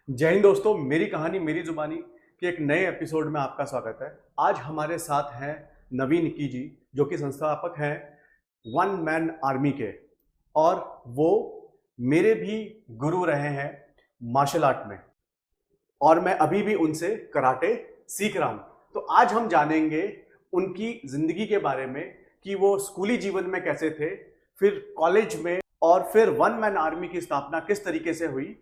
जय हिंद दोस्तों, मेरी कहानी मेरी जुबानी के एक नए एपिसोड में आपका स्वागत है। आज हमारे साथ हैं नवीन निक्की जी, जो कि संस्थापक हैं वन मैन आर्मी के, और वो मेरे भी गुरु रहे हैं मार्शल आर्ट में, और मैं अभी भी उनसे कराटे सीख रहा हूं। तो आज हम जानेंगे उनकी जिंदगी के बारे में कि वो स्कूली जीवन में कैसे थे, फिर कॉलेज में, और फिर वन मैन आर्मी की स्थापना किस तरीके से हुई।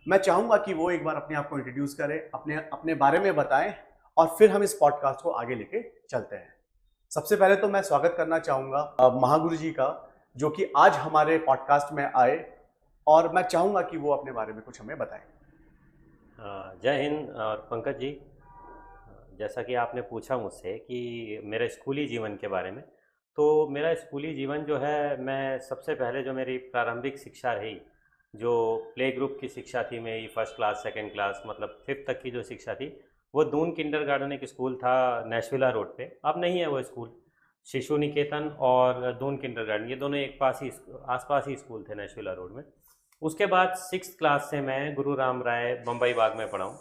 मैं चाहूंगा कि वो एक बार अपने आप को इंट्रोड्यूस करें, अपने अपने बारे में बताएं, और फिर हम इस पॉडकास्ट को आगे लेके चलते हैं। सबसे पहले तो मैं स्वागत करना चाहूंगा महागुरु जी का, जो कि आज हमारे पॉडकास्ट में आए, और मैं चाहूंगा कि वो अपने बारे में कुछ हमें बताएं। जय हिंद। और पंकज जी, जैसा कि आपने पूछा मुझसे कि मेरे स्कूली जीवन के बारे में, तो मेरा स्कूली जीवन जो है, मैं सबसे पहले जो मेरी प्रारंभिक शिक्षा रही, जो प्ले ग्रुप की शिक्षा थी मेरी, फर्स्ट क्लास सेकंड क्लास मतलब फिफ्थ तक की जो शिक्षा थी, वो दून किंडरगार्टन एक स्कूल था नेशविला रोड पे। अब नहीं है वो स्कूल। शिशु निकेतन और दून किंडरगार्टन, ये दोनों एक पास ही आसपास ही स्कूल थे नेशविला रोड में। उसके बाद सिक्स क्लास से मैं गुरु राम राय बम्बई बाग में पढ़ा हूँ,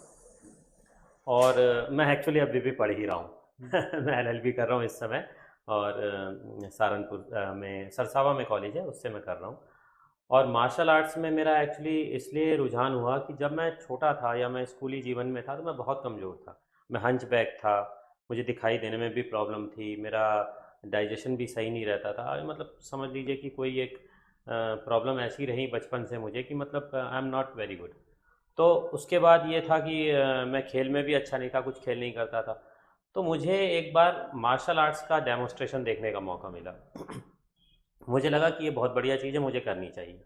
और मैं एक्चुअली अभी भी पढ़ ही रहा हूँ। मैं एलएलबी कर रहा हूँ इस समय, और सहारनपुर में सरसावा में कॉलेज है, उससे मैं कर रहा हूँ। और मार्शल आर्ट्स में मेरा एक्चुअली इसलिए रुझान हुआ कि जब मैं छोटा था या मैं स्कूली जीवन में था, तो मैं बहुत कमज़ोर था। मैं हंच बैक था, मुझे दिखाई देने में भी प्रॉब्लम थी, मेरा डाइजेशन भी सही नहीं रहता था। मतलब समझ लीजिए कि कोई एक प्रॉब्लम ऐसी रही बचपन से मुझे कि मतलब I am not very good. तो उसके बाद ये था कि मैं खेल में भी अच्छा नहीं था, कुछ खेल नहीं करता था। तो मुझे एक बार मार्शल आर्ट्स का डेमोस्ट्रेशन देखने का मौका मिला। मुझे लगा कि ये बहुत बढ़िया चीज़ है, मुझे करनी चाहिए।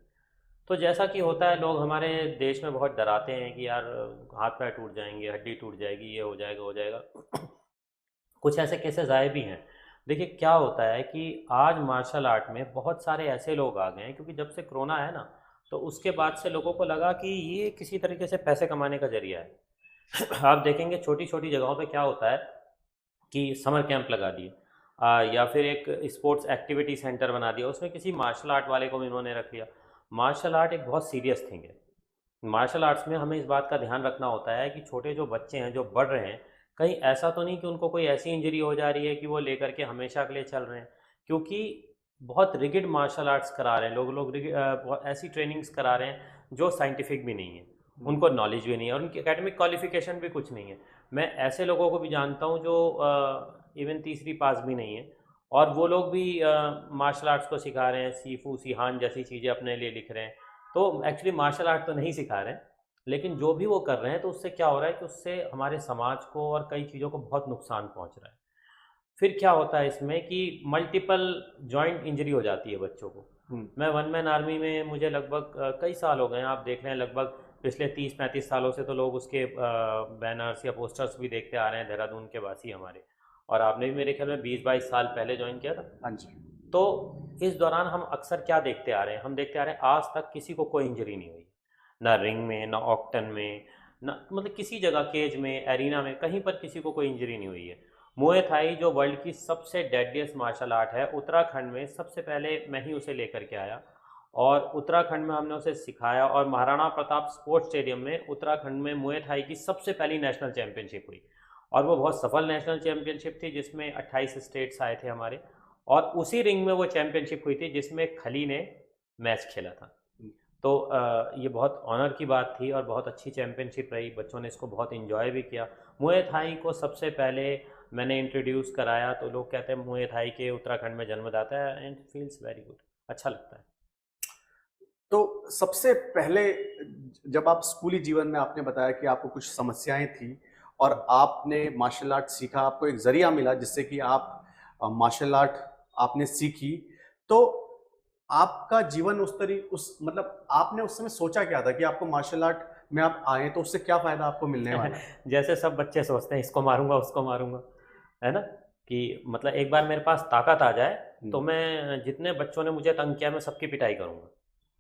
तो जैसा कि होता है, लोग हमारे देश में बहुत डराते हैं कि यार हाथ पैर टूट जाएंगे, हड्डी टूट जाएगी, ये हो जाएगा हो जाएगा। कुछ ऐसे केसेस आए भी हैं। देखिए क्या होता है कि आज मार्शल आर्ट में बहुत सारे ऐसे लोग आ गए हैं, क्योंकि जब से कोरोना है ना, तो उसके बाद से लोगों को लगा कि ये किसी तरीके से पैसे कमाने का जरिया है। आप देखेंगे छोटी छोटी जगहों पे क्या होता है कि समर कैंप लगा दिए, या फिर एक स्पोर्ट्स एक्टिविटी सेंटर बना दिया, उसमें किसी मार्शल आर्ट वाले को भी इन्होंने रख लिया। मार्शल आर्ट एक बहुत सीरियस थिंग है। मार्शल आर्ट्स में हमें इस बात का ध्यान रखना होता है कि छोटे जो बच्चे हैं जो बढ़ रहे हैं, कहीं ऐसा तो नहीं कि उनको कोई ऐसी इंजरी हो जा रही है कि वो लेकर के हमेशा के लिए चल रहे हैं। क्योंकि बहुत रिगिड मार्शल आर्ट्स करा रहे हैं लोग बहुत ऐसी ट्रेनिंग्स करा रहे हैं जो साइंटिफिक भी नहीं है, उनको नॉलेज भी नहीं है, और उनकी एकेडमिक क्वालिफिकेशन भी कुछ नहीं है। मैं ऐसे लोगों को भी जानता हूँ जो इवन तीसरी पास भी नहीं है, और वो लोग भी मार्शल आर्ट्स को सिखा रहे हैं, सीफू सिहान जैसी चीज़ें अपने लिए लिख रहे हैं। तो एक्चुअली मार्शल आर्ट तो नहीं सिखा रहे हैं, लेकिन जो भी वो कर रहे हैं, तो उससे क्या हो रहा है कि उससे हमारे समाज को और कई चीज़ों को बहुत नुकसान पहुंच रहा है। फिर क्या होता है इसमें कि मल्टीपल जॉइंट इंजरी हो जाती है बच्चों को। मैं वन मैन आर्मी में, मुझे लगभग कई साल हो गए हैं, आप देख रहे हैं लगभग पिछले 30-35 सालों से तो लोग उसके बैनर्स या पोस्टर्स भी देखते आ रहे हैं, देहरादून के वासी हमारे। और आपने भी मेरे ख्याल में 20-22 साल पहले ज्वाइन किया था। हाँ जी। तो इस दौरान हम अक्सर क्या देखते आ रहे हैं, हम देखते आ रहे हैं आज तक किसी को कोई इंजरी नहीं हुई, ना रिंग में, ना ऑक्टन में, ना मतलब किसी जगह केज में, एरिना में, कहीं पर किसी को कोई इंजरी नहीं हुई है। मुए थाई जो वर्ल्ड की सबसे डेडलीस्ट मार्शल आर्ट है, उत्तराखंड में सबसे पहले मैं ही उसे लेकर के आया, और उत्तराखंड में हमने उसे सिखाया। और महाराणा प्रताप स्पोर्ट्स स्टेडियम में उत्तराखंड में मुए थाई की सबसे पहली नेशनल चैंपियनशिप हुई, और वो बहुत सफल नेशनल चैंपियनशिप थी, जिसमें 28 स्टेट्स आए थे हमारे। और उसी रिंग में वो चैंपियनशिप हुई थी जिसमें खली ने मैच खेला था। तो ये बहुत ऑनर की बात थी, और बहुत अच्छी चैंपियनशिप रही, बच्चों ने इसको बहुत इन्जॉय भी किया। मुए थाई को सबसे पहले मैंने इंट्रोड्यूस कराया, तो लोग कहते हैं मुए थाई के उत्तराखंड में जन्मदाता है, एंड फील्स वेरी गुड, अच्छा लगता है। तो सबसे पहले, जब आप स्कूली जीवन में, आपने बताया कि आपको कुछ समस्याएं थी और आपने मार्शल आर्ट सीखा, आपको एक जरिया मिला जिससे कि आप मार्शल आर्ट आपने सीखी। तो आपका जीवन उस मतलब आपने उस समय सोचा क्या था कि आपको मार्शल आर्ट में आप आए, तो उससे क्या फायदा आपको मिलने वाला है? जैसे सब बच्चे सोचते हैं इसको मारूंगा उसको मारूंगा, है ना, कि मतलब एक बार मेरे पास ताकत आ जाए तो मैं, जितने बच्चों ने मुझे तंग किया, मैं सबकी पिटाई करूंगा।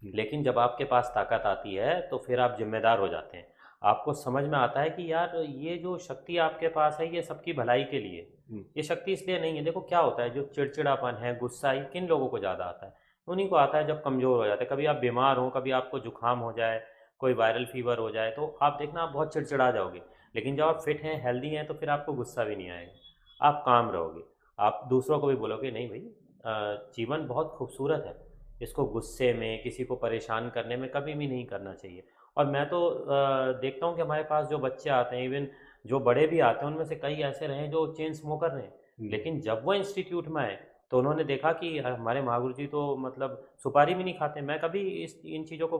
लेकिन जब आपके पास ताकत आती है तो फिर आप जिम्मेदार हो जाते हैं। आपको समझ में आता है कि यार ये जो शक्ति आपके पास है, ये सबकी भलाई के लिए, ये शक्ति इसलिए नहीं है। देखो क्या होता है, जो चिड़चिड़ापन है, गुस्सा, ये किन लोगों को ज़्यादा आता है? उन्हीं को आता है जब कमज़ोर हो जाते हैं। कभी आप बीमार हो, कभी आपको जुकाम हो जाए, कोई वायरल फीवर हो जाए तो आप देखना आप बहुत चिड़चिड़ा जाओगे। लेकिन जब आप फिट हैं, हेल्दी हैं, तो फिर आपको गुस्सा भी नहीं आएगा, आप काम रहोगे। आप दूसरों को भी बोलोगे नहीं भाई, जीवन बहुत खूबसूरत है, इसको गुस्से में किसी को परेशान करने में कभी भी नहीं करना चाहिए। और मैं तो देखता हूँ कि हमारे पास जो बच्चे आते हैं, इवन जो बड़े भी आते हैं, उनमें से कई ऐसे रहे जो चेन स्मोकर रहे, लेकिन जब वो इंस्टीट्यूट में आए तो उन्होंने देखा कि हमारे महागुरु जी तो मतलब सुपारी भी नहीं खाते। मैं कभी इन चीज़ों को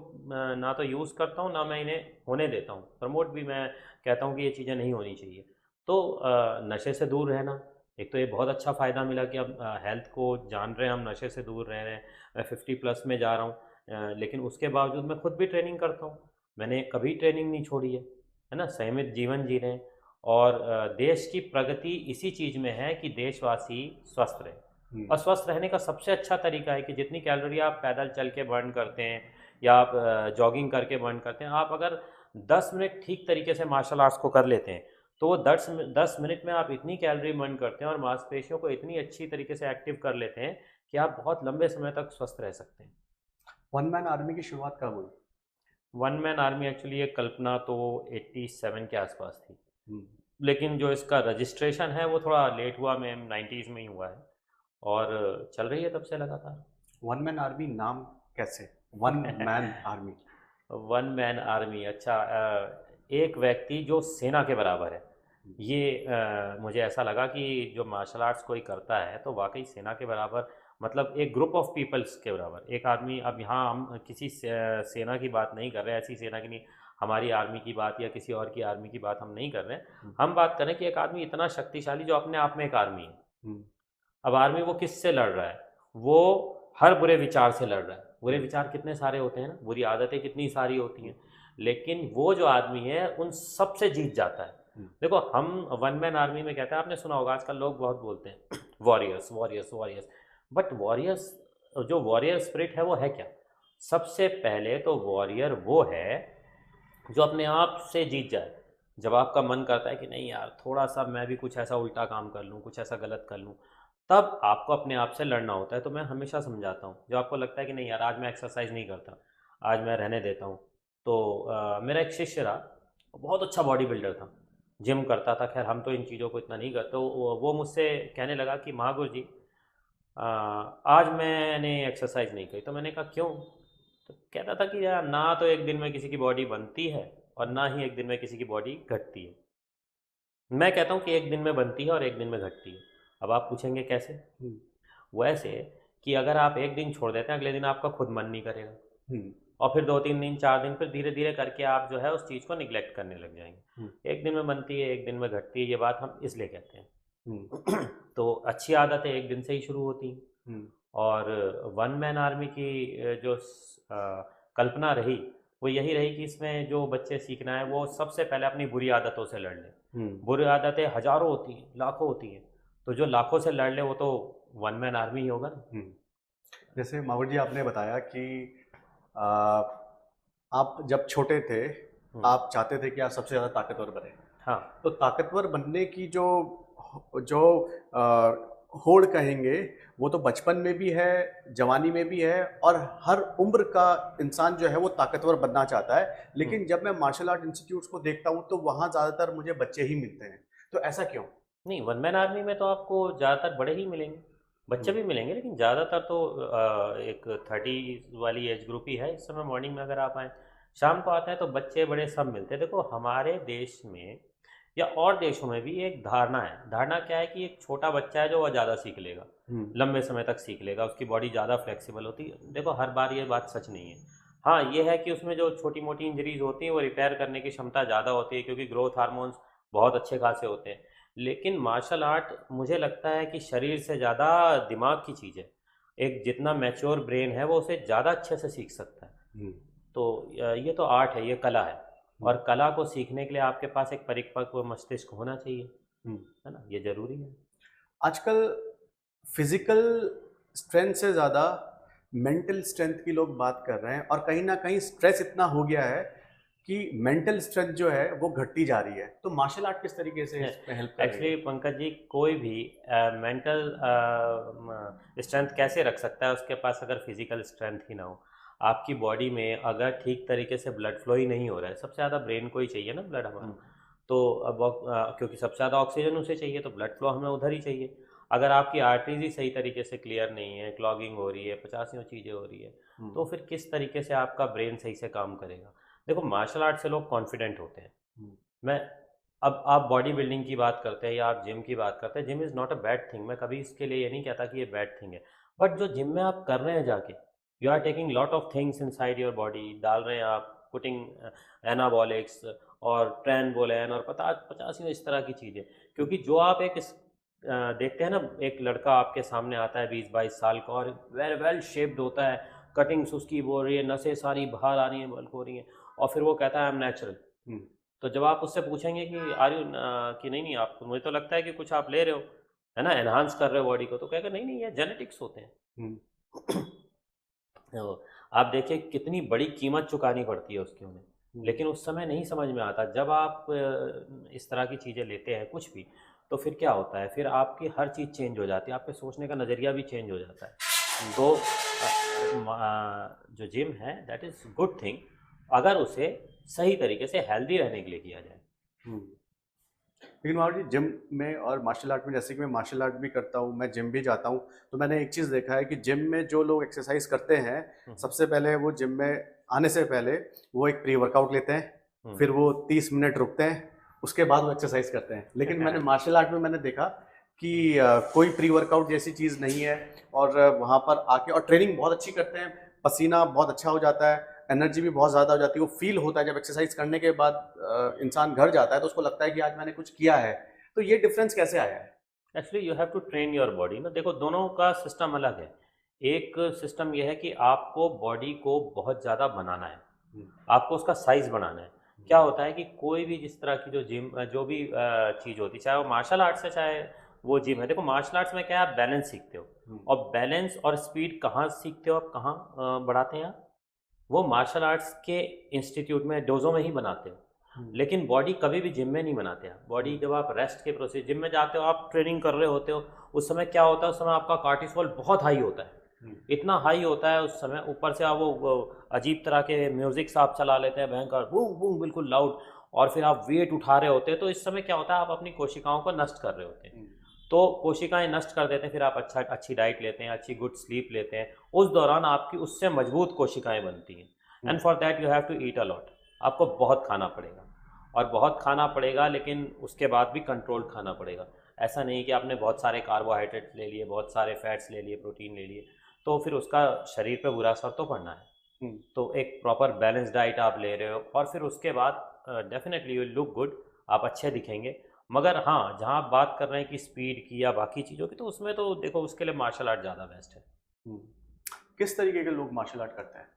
ना तो यूज़ करता हूँ, ना मैं इन्हें होने देता हूँ, प्रमोट भी मैं कहता हूँ कि ये चीज़ें नहीं होनी चाहिए। तो नशे से दूर रहना, एक तो ये बहुत अच्छा फ़ायदा मिला कि अब हेल्थ को जान रहे हैं, हम नशे से दूर रह रहे हैं। मैं 50+ में जा रहा हूँ, लेकिन उसके बावजूद मैं खुद भी ट्रेनिंग करता हूँ, मैंने कभी ट्रेनिंग नहीं छोड़ी है ना, संयमित जीवन जी रहे हैं। और देश की प्रगति इसी चीज़ में है कि देशवासी स्वस्थ रहे। और स्वस्थ रहने का सबसे अच्छा तरीका है कि जितनी कैलोरी आप पैदल चल के बर्न करते हैं या आप जॉगिंग करके बर्न करते हैं, आप अगर 10 मिनट ठीक तरीके से मार्शल आर्ट्स को कर लेते हैं तो वो 10 मिनट में आप इतनी कैलोरी बर्न करते हैं और मांसपेशियों को इतनी अच्छी तरीके से एक्टिव कर लेते हैं कि आप बहुत लंबे समय तक स्वस्थ रह सकते हैं। वन मैन आर्मी की शुरुआत कब हुई? वन मैन आर्मी एक्चुअली ये कल्पना तो 87 के आसपास थी, हम्म, लेकिन जो इसका रजिस्ट्रेशन है वो थोड़ा लेट हुआ, में 90s में ही हुआ है, और चल रही है तब से लगातार। वन मैन आर्मी नाम कैसे, one man army? One man army, अच्छा, एक व्यक्ति जो सेना के बराबर है, ये मुझे ऐसा लगा कि जो मार्शल आर्ट्स कोई करता है तो वाकई सेना के बराबर, मतलब एक ग्रुप ऑफ पीपल्स के बराबर एक आदमी। अब यहाँ हम किसी सेना की बात नहीं कर रहे हैं, ऐसी सेना की नहीं, हमारी आर्मी की बात या किसी और की आर्मी की बात हम नहीं कर रहे हैं। हम बात करें कि एक आदमी इतना शक्तिशाली जो अपने आप में एक आर्मी है। अब आर्मी वो किससे लड़ रहा है? वो हर बुरे विचार से लड़ रहा है। बुरे विचार कितने सारे होते हैं ना, बुरी आदतें कितनी सारी होती हैं, लेकिन वो जो आदमी है उन सब से जीत जाता है। देखो, हम वन मैन आर्मी में कहते हैं, आपने सुना होगा, आजकल लोग बहुत बोलते हैं warriors warriors warriors, but warriors, जो वॉरियर स्पिरिट है वो है क्या? सबसे पहले तो वॉरियर वो है जो अपने आप से जीत जाए। जब आपका मन करता है कि नहीं यार, थोड़ा सा मैं भी कुछ ऐसा उल्टा काम कर लूँ, कुछ ऐसा गलत कर लूँ, तब आपको अपने आप से लड़ना होता है। तो मैं हमेशा समझाता हूँ, जब आपको लगता है कि नहीं यार, आज मैं एक्सरसाइज नहीं करता, आज मैं रहने देता हूँ, तो मेरा एक शिष्य रहा, बहुत अच्छा बॉडी बिल्डर था, जिम करता था। खैर हम तो इन चीज़ों को इतना नहीं करते। तो वो मुझसे कहने लगा कि महागुरु जी, आज मैंने एक्सरसाइज नहीं की। तो मैंने कहा क्यों? तो कहता था कि यार, ना तो एक दिन में किसी की बॉडी बनती है और ना ही एक दिन में किसी की बॉडी घटती है। मैं कहता हूँ कि एक दिन में बनती है और एक दिन में घटती है। अब आप पूछेंगे कैसे? वैसे कि अगर आप एक दिन छोड़ देते हैं, अगले दिन आपका खुद मन नहीं करेगा, और फिर 2-3 दिन 4 दिन, फिर धीरे धीरे करके आप जो है उस चीज़ को निग्लेक्ट करने लग जाएंगे। एक दिन में बनती है, एक दिन में घटती है, ये बात हम इसलिए कहते हैं। तो अच्छी आदतें एक दिन से ही शुरू होती हैं। और वन मैन आर्मी की जो कल्पना रही वो यही रही कि इसमें जो बच्चे सीखना है वो सबसे पहले अपनी बुरी आदतों से लड़ लें। बुरी आदतें हजारों होती हैं, लाखों होती हैं, तो जो लाखों से लड़ ले वो तो वन मैन आर्मी ही होगा ना। जैसे मावड़ जी, आपने बताया कि आ, आप जब छोटे थे आप चाहते थे कि आप सबसे ज़्यादा ताकतवर बने। हाँ। तो ताकतवर बनने की जो जो होड़ कहेंगे, वो तो बचपन में भी है, जवानी में भी है, और हर उम्र का इंसान जो है वो ताकतवर बनना चाहता है। लेकिन जब मैं मार्शल आर्ट इंस्टीट्यूट्स को देखता हूँ तो वहाँ ज़्यादातर मुझे बच्चे ही मिलते हैं, तो ऐसा क्यों? नहीं, वन मैन आर्मी में तो आपको ज़्यादातर बड़े ही मिलेंगे, बच्चे भी मिलेंगे, लेकिन ज़्यादातर तो एक 30 वाली एज ग्रुप ही है। इस समय मॉर्निंग में अगर आप आएँ, शाम को आते हैं तो बच्चे बड़े सब मिलते हैं। देखो, हमारे देश में या और देशों में भी एक धारणा है। धारणा क्या है कि एक छोटा बच्चा है जो वह ज़्यादा सीख लेगा, लंबे समय तक सीख लेगा, उसकी बॉडी ज़्यादा फ्लेक्सिबल होती है। देखो, हर बार ये बात सच नहीं है। हाँ, ये है कि उसमें जो छोटी मोटी इंजरीज होती हैं वो रिपेयर करने की क्षमता ज़्यादा होती है, क्योंकि ग्रोथ हार्मोन्स बहुत अच्छे खासे होते हैं। लेकिन मार्शल आर्ट मुझे लगता है कि शरीर से ज़्यादा दिमाग की चीज़ है। एक जितना मैच्योर ब्रेन है वो उसे ज़्यादा अच्छे से सीख सकता है। तो ये तो आर्ट है, ये कला है, और कला को सीखने के लिए आपके पास एक परिपक्व मस्तिष्क होना चाहिए, है ना, ये ज़रूरी है। आजकल फिजिकल स्ट्रेंथ से ज़्यादा मेंटल स्ट्रेंथ की लोग बात कर रहे हैं, और कहीं ना कहीं स्ट्रेस इतना हो गया है कि मेंटल स्ट्रेंथ जो है वो घटती जा रही है। तो मार्शल आर्ट किस तरीके से इसमें हेल्प कर रही एक्चुअली है? पंकज जी, कोई भी मेंटल स्ट्रेंथ कैसे रख सकता है उसके पास अगर फिजिकल स्ट्रेंथ ही ना हो? आपकी बॉडी में अगर ठीक तरीके से ब्लड फ्लो ही नहीं हो रहा है, सबसे ज़्यादा ब्रेन को ही चाहिए ना ब्लड हमारा, तो क्योंकि सबसे ज़्यादा ऑक्सीजन उसे चाहिए तो ब्लड फ्लो हमें उधर ही चाहिए। अगर आपकी आर्टरीज ही सही तरीके से क्लियर नहीं है, क्लॉगिंग हो रही है, पचासियों चीज़ें हो रही है, तो फिर किस तरीके से आपका ब्रेन सही से काम करेगा। देखो मार्शल आर्ट से लोग कॉन्फिडेंट होते हैं। मैं अब आप बॉडी बिल्डिंग की बात करते हैं या आप जिम की बात करते हैं, gym is not a bad thing, मैं कभी इसके लिए ये नहीं कहता कि ये बैड थिंग है। बट जो जिम में आप कर रहे हैं जाके, you are taking lot of things inside your body, डाल रहे हैं आप पुटिंग एनाबॉलिक्स और ट्रेनबोलेन और पता पचासियों इस तरह की चीज़ें। क्योंकि जो आप देखते हैं ना, एक लड़का आपके सामने आता है 20-22 साल का और वेल वेल शेप्ड होता है, कटिंग्स उसकी हो रही है, नसें सारी बाहर आ रही हैं, बल्क हो रही हैं, और फिर वो कहता है आई एम नेचुरल। तो जब आप उससे पूछेंगे कि आर यू कि नहीं नहीं आपको, मुझे तो लगता है कि कुछ आप ले रहे हो, है ना, एनहांस कर रहे हो बॉडी को, तो कहेगा नहीं नहीं ये जेनेटिक्स होते हैं। तो आप देखिए कितनी बड़ी कीमत चुकानी पड़ती है उसकी उन्हें, लेकिन उस समय नहीं समझ में आता। जब आप इस तरह की चीज़ें लेते हैं कुछ भी, तो फिर क्या होता है, फिर आपकी हर चीज़ चेंज हो जाती है, आपके सोचने का नज़रिया भी चेंज हो जाता है। तो जो जिम है दैट इज़ गुड थिंग, अगर उसे सही तरीके से हेल्दी रहने के लिए किया जाए। लेकिन वहाँ जी जिम में और मार्शल आर्ट में, जैसे कि मैं मार्शल आर्ट भी करता हूँ, मैं जिम भी जाता हूँ, तो मैंने एक चीज़ देखा है कि जिम में जो लोग एक्सरसाइज करते हैं, सबसे पहले वो जिम में आने से पहले वो एक प्री वर्कआउट लेते हैं, फिर वो 30 मिनट रुकते हैं, उसके बाद वो एक्सरसाइज करते हैं। लेकिन मैंने मार्शल आर्ट में मैंने देखा कि कोई प्री वर्कआउट जैसी चीज़ नहीं है, और वहाँ पर आके और ट्रेनिंग बहुत अच्छी करते हैं, पसीना बहुत अच्छा हो जाता है, एनर्जी भी बहुत ज़्यादा हो जाती है, वो फील होता है जब एक्सरसाइज करने के बाद इंसान घर जाता है तो उसको लगता है कि आज मैंने कुछ किया है। तो ये डिफरेंस कैसे आया है? Actually you have to train your body ना। देखो दोनों का सिस्टम अलग है। एक सिस्टम यह है कि आपको बॉडी को बहुत ज़्यादा बनाना है, आपको उसका साइज बढ़ाना है। क्या होता है कि कोई भी जिस तरह की जो भी चीज़ होती है, चाहे वो मार्शल आर्ट्स है चाहे वो जिम है, देखो मार्शल आर्ट्स में क्या है, आप बैलेंस सीखते हो, और बैलेंस और स्पीड कहाँ सीखते हो आप, कहाँ बढ़ाते हैं आप, वो मार्शल आर्ट्स के इंस्टीट्यूट में, डोजो में ही बनाते हो। लेकिन बॉडी कभी भी जिम में नहीं बनाते आप। बॉडी जब आप रेस्ट के प्रोसेस, जिम में जाते हो, आप ट्रेनिंग कर रहे होते हो, उस समय क्या होता है, उस समय आपका कार्टिसोल बहुत हाई होता है, इतना हाई होता है उस समय, ऊपर से आप वो अजीब तरह के म्यूजिक्स आप चला लेते हैं, भयंकर बूम बूम बिल्कुल लाउड, और फिर आप वेट उठा रहे होते हैं, तो इस समय क्या होता है, आप अपनी कोशिकाओं को नष्ट कर रहे होते हैं। तो कोशिकाएं नष्ट कर देते हैं, फिर आप अच्छी डाइट लेते हैं, अच्छी गुड स्लीप लेते हैं, उस दौरान आपकी उससे मजबूत कोशिकाएं बनती हैं। And for that you have to eat a lot, आपको बहुत खाना पड़ेगा, और बहुत खाना पड़ेगा, लेकिन उसके बाद भी कंट्रोल्ड खाना पड़ेगा। ऐसा नहीं कि आपने बहुत सारे कार्बोहाइड्रेट ले लिए, बहुत सारे फैट्स ले लिए, प्रोटीन ले लिए, तो फिर उसका शरीर पे बुरा असर तो पड़ना है। तो एक प्रॉपर बैलेंस डाइट आप ले रहे हो, और फिर उसके बाद डेफिनेटली यू लुक गुड, आप अच्छे दिखेंगे। मगर हाँ, जहाँ आप बात कर रहे हैं कि स्पीड की या बाकी चीज़ों की, तो उसमें तो देखो उसके लिए मार्शल आर्ट ज़्यादा बेस्ट है। किस तरीके के लोग मार्शल आर्ट करते हैं?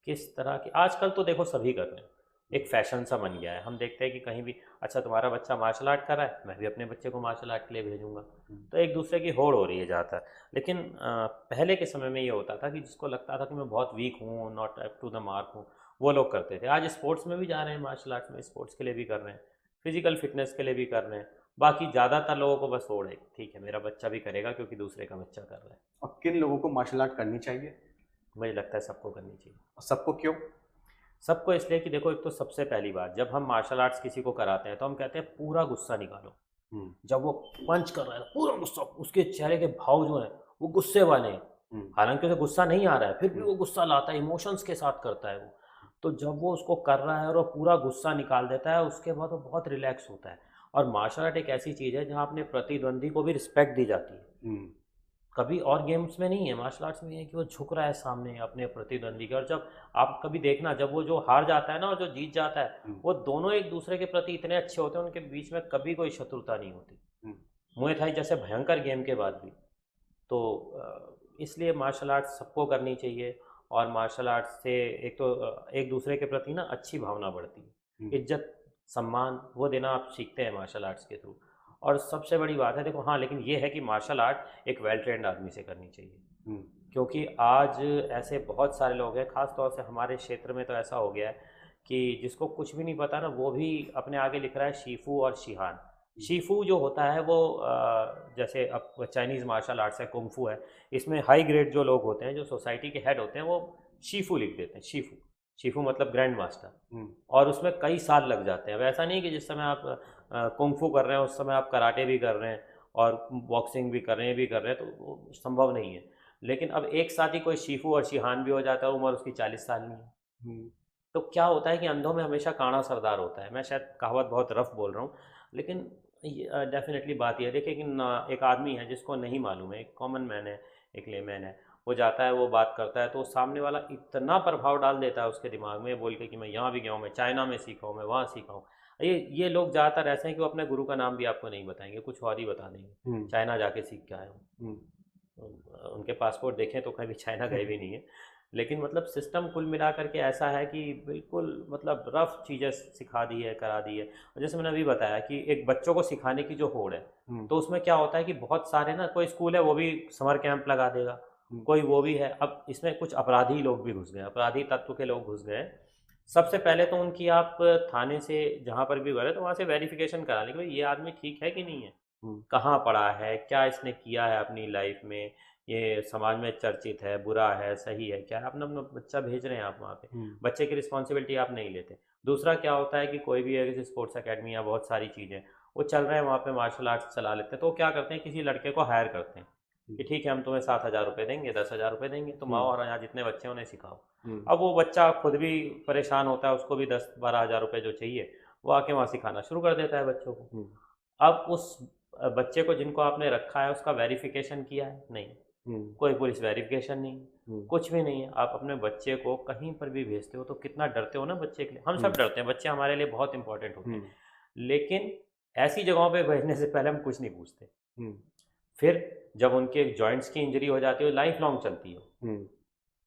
किस तरह की, आजकल तो देखो सभी कर रहे हैं, एक फैशन सा बन गया है। हम देखते हैं कि कहीं भी, अच्छा तुम्हारा बच्चा मार्शल आर्ट कर रहा है, मैं भी अपने बच्चे को मार्शल आर्ट के लिए भेजूंगा, तो एक दूसरे की होड़ हो रही है ज़्यादातर। लेकिन पहले के समय में ये होता था कि जिसको लगता था कि मैं बहुत वीक हूँ, not up to the mark हूँ, वो लोग करते थे। आज स्पोर्ट्स में भी जा रहे हैं, मार्शल आर्ट्स में स्पोर्ट्स के लिए भी कर रहे हैं, फिजिकल फिटनेस के लिए भी कर रहे हैं। बाकी ज़्यादातर लोगों को बस होड़ है, ठीक है मेरा बच्चा भी करेगा क्योंकि दूसरे का बच्चा कर रहा है। और किन लोगों को मार्शल आर्ट करनी चाहिए? मुझे लगता है सबको करनी चाहिए। और सबको क्यों? सबको इसलिए कि देखो, एक तो सबसे पहली बात, जब हम मार्शल आर्ट्स किसी को कराते हैं तो हम कहते हैं पूरा गुस्सा निकालो। जब वो पंच कर रहा है पूरा गुस्सा, उसके चेहरे के भाव जो हैं वो गुस्से वाले हैं, हालांकि उसे गुस्सा नहीं आ रहा है, फिर भी वो गुस्सा लाता है, इमोशंस के साथ करता है वो। तो जब वो उसको कर रहा है और वो पूरा गुस्सा निकाल देता है, उसके बाद वो बहुत रिलैक्स होता है। और मार्शल आर्ट एक ऐसी चीज़ है जहाँ अपने प्रतिद्वंदी को भी रिस्पेक्ट दी जाती है। कभी और गेम्स में नहीं है, मार्शल आर्ट्स में है कि वो झुक रहा है सामने अपने प्रतिद्वंदी के। और जब आप कभी देखना, जब वो जो हार जाता है ना और जो जीत जाता है, वो दोनों एक दूसरे के प्रति इतने अच्छे होते हैं, उनके बीच में कभी कोई शत्रुता नहीं होती। मुए थाई जैसे भयंकर गेम के बाद भी। तो इसलिए मार्शल आर्ट्स सबको करनी चाहिए, और मार्शल आर्ट्स से एक तो एक दूसरे के प्रति ना अच्छी भावना बढ़ती है, इज्जत सम्मान वो देना आप सीखते हैं मार्शल आर्ट्स के थ्रू। और सबसे बड़ी बात है देखो, हाँ लेकिन ये है कि मार्शल आर्ट एक वेल ट्रेंड आदमी से करनी चाहिए। क्योंकि आज ऐसे बहुत सारे लोग हैं, ख़ास तौर से हमारे क्षेत्र में तो ऐसा हो गया है कि जिसको कुछ भी नहीं पता ना, वो भी अपने आगे लिख रहा है शीफू और शिहान। शीफू जो होता है वो जैसे अब चाइनीज़ मार्शल आर्ट्स है, कुंफू है, इसमें हाई ग्रेड जो लोग होते हैं, जो सोसाइटी के हेड होते हैं, वो शीफू लिख देते हैं, शीफू। शीफू मतलब ग्रैंड मास्टर। और उसमें कई साल लग जाते हैं। अब ऐसा नहीं कि जिस समय आप कुंग-फू कर रहे हैं उस समय आप कराटे भी कर रहे हैं और बॉक्सिंग भी कर रहे हैं, ये भी कर रहे हैं, तो वो संभव नहीं है। लेकिन अब एक साथ ही कोई शीफू और शिहान भी हो जाता है, उम्र उसकी 40 साल नहीं है। तो क्या होता है कि अंधों में हमेशा काना सरदार होता है। मैं शायद कहावत बहुत रफ बोल रहा हूँ, लेकिन डेफिनेटली बात यह है। देखिए कि एक आदमी है जिसको नहीं मालूम है, एक कॉमन मैन है, एक लेमैन है, वो जाता है, वो बात करता है, तो सामने वाला इतना प्रभाव डाल देता है उसके दिमाग में, बोल के कि मैं यहाँ भी गया हूँ, मैं चाइना में सीखा हूँ, मैं वहाँ सीखा हूँ। ये लोग ज़्यादातर ऐसे हैं कि वो अपने गुरु का नाम भी आपको नहीं बताएंगे, कुछ और ही बता देंगे, चाइना जाके सीख के आए हूँ। उनके पासपोर्ट देखें तो कभी चाइना गए भी नहीं है। लेकिन मतलब सिस्टम कुल मिला करके ऐसा है कि बिल्कुल मतलब रफ चीज़ें सिखा दी है, करा दी है। और जैसे मैंने अभी बताया कि एक बच्चों को सिखाने की जो होड़ है, तो उसमें क्या होता है कि बहुत सारे ना, कोई स्कूल है वो भी समर कैंप लगा देगा, कोई वो भी है। अब इसमें कुछ अपराधी लोग भी घुस गए, अपराधी तत्व के लोग घुस गए। सबसे पहले तो उनकी आप थाने से जहाँ पर भी गए तो वहाँ से वेरिफिकेशन करा लें कि भाई ये आदमी ठीक है कि नहीं है, कहाँ पढ़ा है, क्या इसने किया है अपनी लाइफ में, ये समाज में चर्चित है, बुरा है, सही है, क्या है। अपना अपना बच्चा भेज रहे हैं आप वहाँ पे, बच्चे की रिस्पॉन्सिबिलिटी आप नहीं लेते। दूसरा क्या होता है कि कोई भी है, स्पोर्ट्स अकेडमी या बहुत सारी चीज़ें वो चल रहे हैं वहाँ पे, मार्शल आर्ट्स चला लेते हैं, तो वो क्या करते हैं, किसी लड़के को हायर करते हैं कि ठीक है हम तुम्हें 7,000 रुपये देंगे, 10,000 रुपये देंगे, तुम आओ और यहाँ जितने बच्चे हैं उन्हें सिखाओ। अब वो बच्चा खुद भी परेशान होता है, उसको भी 10-12 हज़ार रुपये जो चाहिए, वो आके वहाँ सिखाना शुरू कर देता है बच्चों को। अब उस बच्चे को जिनको आपने रखा है उसका वेरिफिकेशन किया है? नहीं। कोई पुलिस वेरिफिकेशन नहीं, कुछ भी नहीं है। आप अपने बच्चे को कहीं पर भी भेजते हो तो कितना डरते हो ना बच्चे के लिए। हम सब डरते हैं, बच्चे हमारे लिए बहुत इंपॉर्टेंट होते हैं, लेकिन ऐसी जगहों पे भेजने से पहले हम कुछ नहीं पूछते। फिर जब उनके जॉइंट्स की इंजरी हो जाती है, लाइफ लॉन्ग चलती है,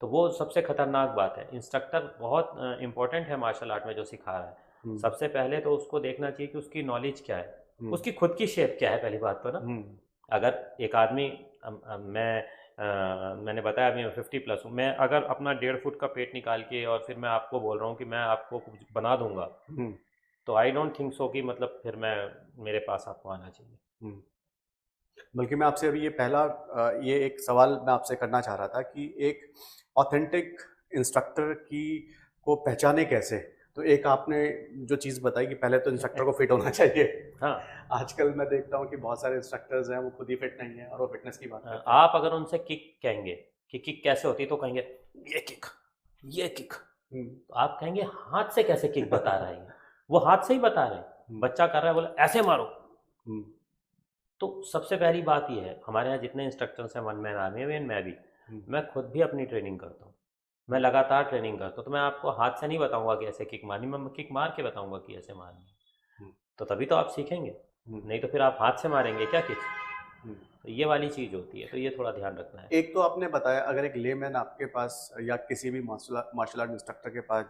तो वो सबसे खतरनाक बात है। इंस्ट्रक्टर बहुत इंपॉर्टेंट है मार्शल आर्ट में जो सिखा रहा है। सबसे पहले तो उसको देखना चाहिए कि उसकी नॉलेज क्या है, उसकी खुद की शेप क्या है, पहली बात तो ना। अगर एक आदमी मैंने बताया अभी मैं 50+ हूँ, मैं अगर अपना 1.5 फुट का पेट निकाल के और फिर मैं आपको बोल रहा हूँ कि मैं आपको कुछ बना दूंगा, तो आई डोंट थिंक सो कि मतलब फिर मेरे पास आपको आना चाहिए। बल्कि मैं आपसे अभी ये एक सवाल मैं आपसे करना चाह रहा था कि एक ऑथेंटिक इंस्ट्रक्टर को पहचाने कैसे। तो एक आपने जो चीज़ बताई कि पहले तो इंस्ट्रक्टर को फिट होना चाहिए। हाँ, आजकल मैं देखता हूँ कि बहुत सारे इंस्ट्रक्टर्स हैं वो खुद ही फिट नहीं है और वो फिटनेस की बात करते हैं। आप अगर उनसे किक कहेंगे कि किक कैसे होती है, तो कहेंगे ये किक, ये किक। तो आप कहेंगे हाथ से कैसे किक बता रहे हैं? वो हाथ से ही बता रहे हैं, बच्चा कर रहा है, बोले ऐसे मारो। तो सबसे पहली बात ये है, हमारे यहाँ जितने इंस्ट्रक्टर्स हैं 1 मैन आर्मी में, मैं भी, मैं खुद भी अपनी ट्रेनिंग करता हूँ, मैं लगातार ट्रेनिंग करता हूँ। तो मैं आपको हाथ से नहीं बताऊंगा कि ऐसे किक मारनी, मैं किक मार के बताऊंगा कि ऐसे मारनी। तो तभी तो आप सीखेंगे, नहीं तो फिर आप हाथ से मारेंगे क्या किक। तो ये वाली चीज़ होती है, तो ये थोड़ा ध्यान रखना है। एक तो आपने बताया अगर एक लेमैन आपके पास या किसी भी मार्शल आर्ट इंस्ट्रक्टर के पास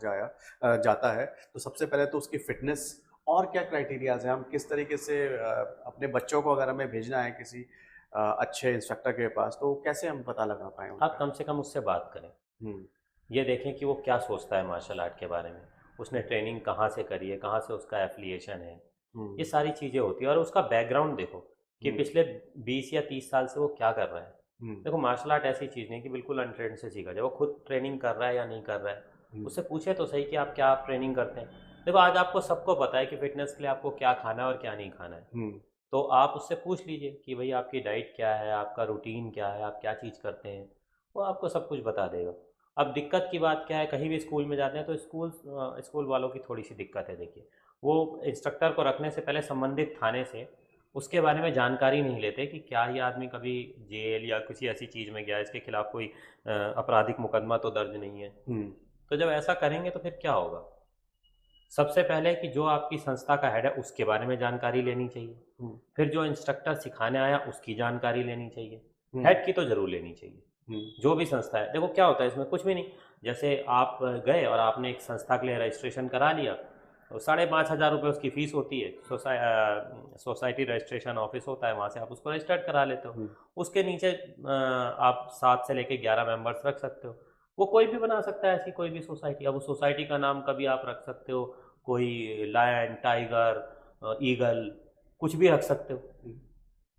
जाता है तो सबसे पहले तो उसकी फिटनेस और क्या क्राइटेरियाज हैं, हम किस तरीके से अपने बच्चों को अगर हमें भेजना है किसी अच्छे इंस्ट्रक्टर के पास तो कैसे हम पता लगा पाएँ? आप कम से कम उससे बात करें, ये देखें कि वो क्या सोचता है मार्शल आर्ट के बारे में, उसने ट्रेनिंग कहाँ से करी है, कहाँ से उसका एफिलिएशन है, ये सारी चीज़ें होती है। और उसका बैकग्राउंड देखो कि पिछले 20 या 30 साल से वो क्या कर रहा है। देखो मार्शल आर्ट ऐसी चीज़ नहीं कि बिल्कुल अनट्रेंड से सीखा जाए, वो खुद ट्रेनिंग कर रहा है या नहीं कर रहा है, उससे पूछे तो सही कि आप क्या ट्रेनिंग करते हैं। देखो आज आपको सबको पता है कि फिटनेस के लिए आपको क्या खाना है और क्या नहीं खाना है, तो आप उससे पूछ लीजिए कि भाई आपकी डाइट क्या है, आपका रूटीन क्या है, आप क्या चीज़ करते हैं, वो आपको सब कुछ बता देगा। अब दिक्कत की बात क्या है, कहीं भी स्कूल में जाते हैं तो स्कूल वालों की थोड़ी सी दिक्कत है। देखिए वो इंस्ट्रक्टर को रखने से पहले संबंधित थाने से उसके बारे में जानकारी नहीं लेते कि क्या ये आदमी कभी जेल या किसी ऐसी चीज़ में गया, इसके खिलाफ कोई आपराधिक मुकदमा तो दर्ज नहीं है। तो जब ऐसा करेंगे तो फिर क्या होगा, सबसे पहले कि जो आपकी संस्था का हेड है उसके बारे में जानकारी लेनी चाहिए, फिर जो इंस्ट्रक्टर सिखाने आया उसकी जानकारी लेनी चाहिए, हेड की तो जरूर लेनी चाहिए। जो भी संस्था है, देखो क्या होता है इसमें कुछ भी नहीं, जैसे आप गए और आपने एक संस्था के लिए रजिस्ट्रेशन करा लिया, तो 5,500 रुपये उसकी फ़ीस होती है। सोसाइटी रजिस्ट्रेशन ऑफिस होता है, वहाँ से आप उसको रजिस्टर्ड करा लेते हो। उसके नीचे आप 7 से लेके 11 मेंबर्स रख सकते हो। वो कोई भी बना सकता है ऐसी कोई भी सोसाइटी। अब उस सोसाइटी का नाम कभी आप रख सकते हो, कोई लायन, टाइगर, ईगल, कुछ भी रख सकते हो,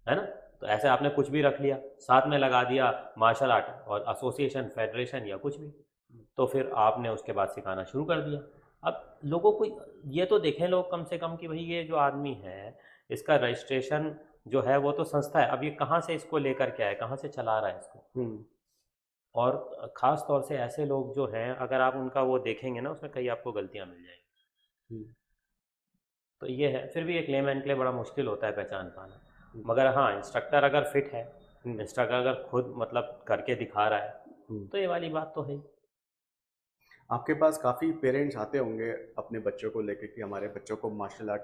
है ना। तो ऐसे आपने कुछ भी रख लिया, साथ में लगा दिया मार्शल आर्ट और एसोसिएशन, फेडरेशन या कुछ भी, तो फिर आपने उसके बाद सिखाना शुरू कर दिया। अब लोगों को ये तो देखें लोग कम से कम कि भाई ये जो आदमी है इसका रजिस्ट्रेशन जो है वो तो संस्था है, अब ये कहाँ से इसको लेकर के आए, कहाँ से चला रहा है इसको। हम्म। और ख़ास तौर से ऐसे लोग जो हैं अगर आप उनका वो देखेंगे ना उसमें कई आपको गलतियाँ मिल जाएंगी। हम्म। तो ये है, फिर भी एक लेमैन के लिए बड़ा मुश्किल होता है पहचान पाना। हम्म। मगर हाँ, इंस्ट्रक्टर अगर फिट है, हम्म। इंस्ट्रक्टर अगर खुद मतलब करके दिखा रहा है हम्म। तो ये वाली बात तो है ही। आपके पास काफ़ी पेरेंट्स आते होंगे अपने बच्चों को लेके कि हमारे बच्चों को मार्शल आर्ट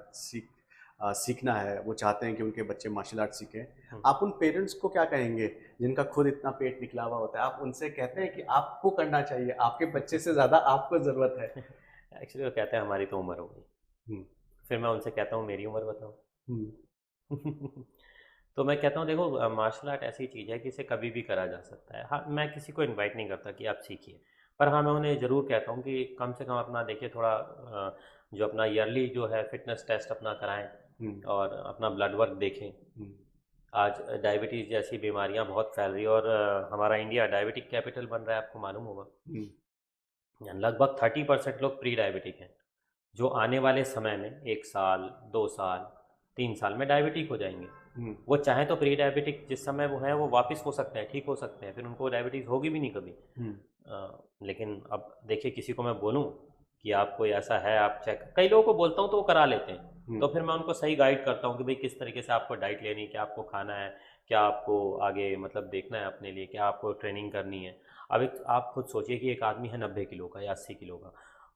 सीखना है, वो चाहते हैं कि उनके बच्चे मार्शल आर्ट सीखें। आप उन पेरेंट्स को क्या कहेंगे जिनका खुद इतना पेट निकला हुआ होता है? आप उनसे कहते हैं कि आपको करना चाहिए, आपके बच्चे से ज़्यादा आपको ज़रूरत है? एक्चुअली वो कहते हैं हमारी तो उम्र हो गई। हम्म। फिर मैं उनसे कहता हूँ मेरी उम्र बताओ। हम्म। तो मैं कहता हूँ देखो मार्शल आर्ट ऐसी चीज़ है कि इसे कभी भी करा जा सकता है। हाँ, मैं किसी को इनवाइट नहीं करता कि आप सीखिए, पर हाँ मैं उन्हें ज़रूर कहता हूँ कि कम से कम अपना देखिए थोड़ा जो अपना ईयरली जो है फिटनेस टेस्ट अपना कराएं हम्म। और अपना ब्लड वर्क देखें। हम्म। आज डायबिटीज़ जैसी बीमारियां बहुत फैल रही है और हमारा इंडिया डायबिटिक कैपिटल बन रहा है, आपको मालूम होगा। हम्म। लगभग 30% लोग प्री डायबिटिक हैं, जो आने वाले समय में 1 साल 2 साल 3 साल में डायबिटिक हो जाएंगे। हम्म। वो चाहें तो प्री डायबिटिक जिस समय वो है वो वापस हो सकते हैं, ठीक हो सकते हैं, फिर उनको डायबिटीज़ होगी भी नहीं कभी। हम्म। लेकिन अब देखिए किसी को मैं बोलूँ कि आप कोई ऐसा है आप चेक, कई लोगों को बोलता हूँ तो वो करा लेते हैं, हम्म। तो फिर मैं उनको सही गाइड करता हूँ कि भाई किस तरीके से आपको डाइट लेनी है, क्या आपको खाना है, क्या आपको आगे मतलब देखना है अपने लिए, क्या आपको ट्रेनिंग करनी है। अब एक आप खुद सोचिए कि एक आदमी है 90 किलो का या 80 किलो का,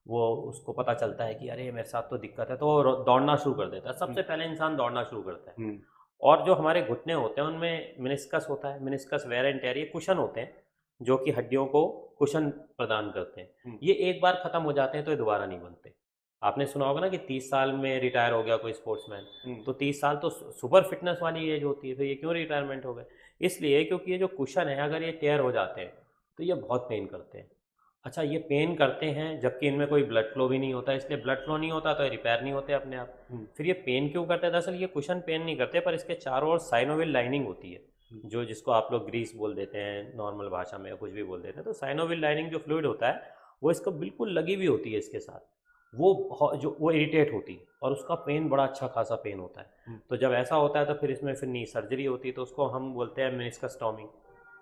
वो उसको पता चलता है कि अरे मेरे साथ तो दिक्कत है, तो वो दौड़ना शुरू कर देता है। सबसे पहले इंसान दौड़ना शुरू करता है। हम्म। और जो हमारे घुटने होते हैं उनमें मेनिस्कस होता है, मेनिस्कस वेयर एंड टेयर, ये कुशन होते हैं जो कि हड्डियों को कुशन प्रदान करते हैं। हम्म। ये एक बार ख़त्म हो जाते हैं तो ये दोबारा नहीं बनते। आपने सुना होगा ना कि 30 साल में रिटायर हो गया कोई स्पोर्ट्समैन, हम्म। तो 30 साल तो सुपर फिटनेस वाली एज होती है, फिर ये क्यों रिटायरमेंट हो गए? इसलिए क्योंकि ये जो कुशन है अगर ये टेयर हो जाते हैं तो ये बहुत पेन करते हैं। अच्छा, ये पेन करते हैं जबकि इनमें कोई ब्लड फ्लो भी नहीं होता, इसलिए ब्लड फ्लो नहीं होता तो ये रिपेयर नहीं होते अपने आप। हम्म। फिर ये पेन क्यों करते हैं? दरअसल ये कुशन पेन नहीं करते, पर इसके चारों ओर साइनोविल लाइनिंग होती है, हम्म। जो जिसको आप लोग ग्रीस बोल देते हैं नॉर्मल भाषा में, या कुछ भी बोल देते हैं। तो साइनोविल लाइनिंग जो फ्लूइड होता है वो इसको बिल्कुल लगी हुई होती है इसके साथ, जो वो इरिटेट होती है और उसका पेन बड़ा अच्छा खासा पेन होता है। तो जब ऐसा होता है तो फिर इसमें फिर नी सर्जरी होती है, तो उसको हम बोलते हैं मेनिस्कस्टॉमी।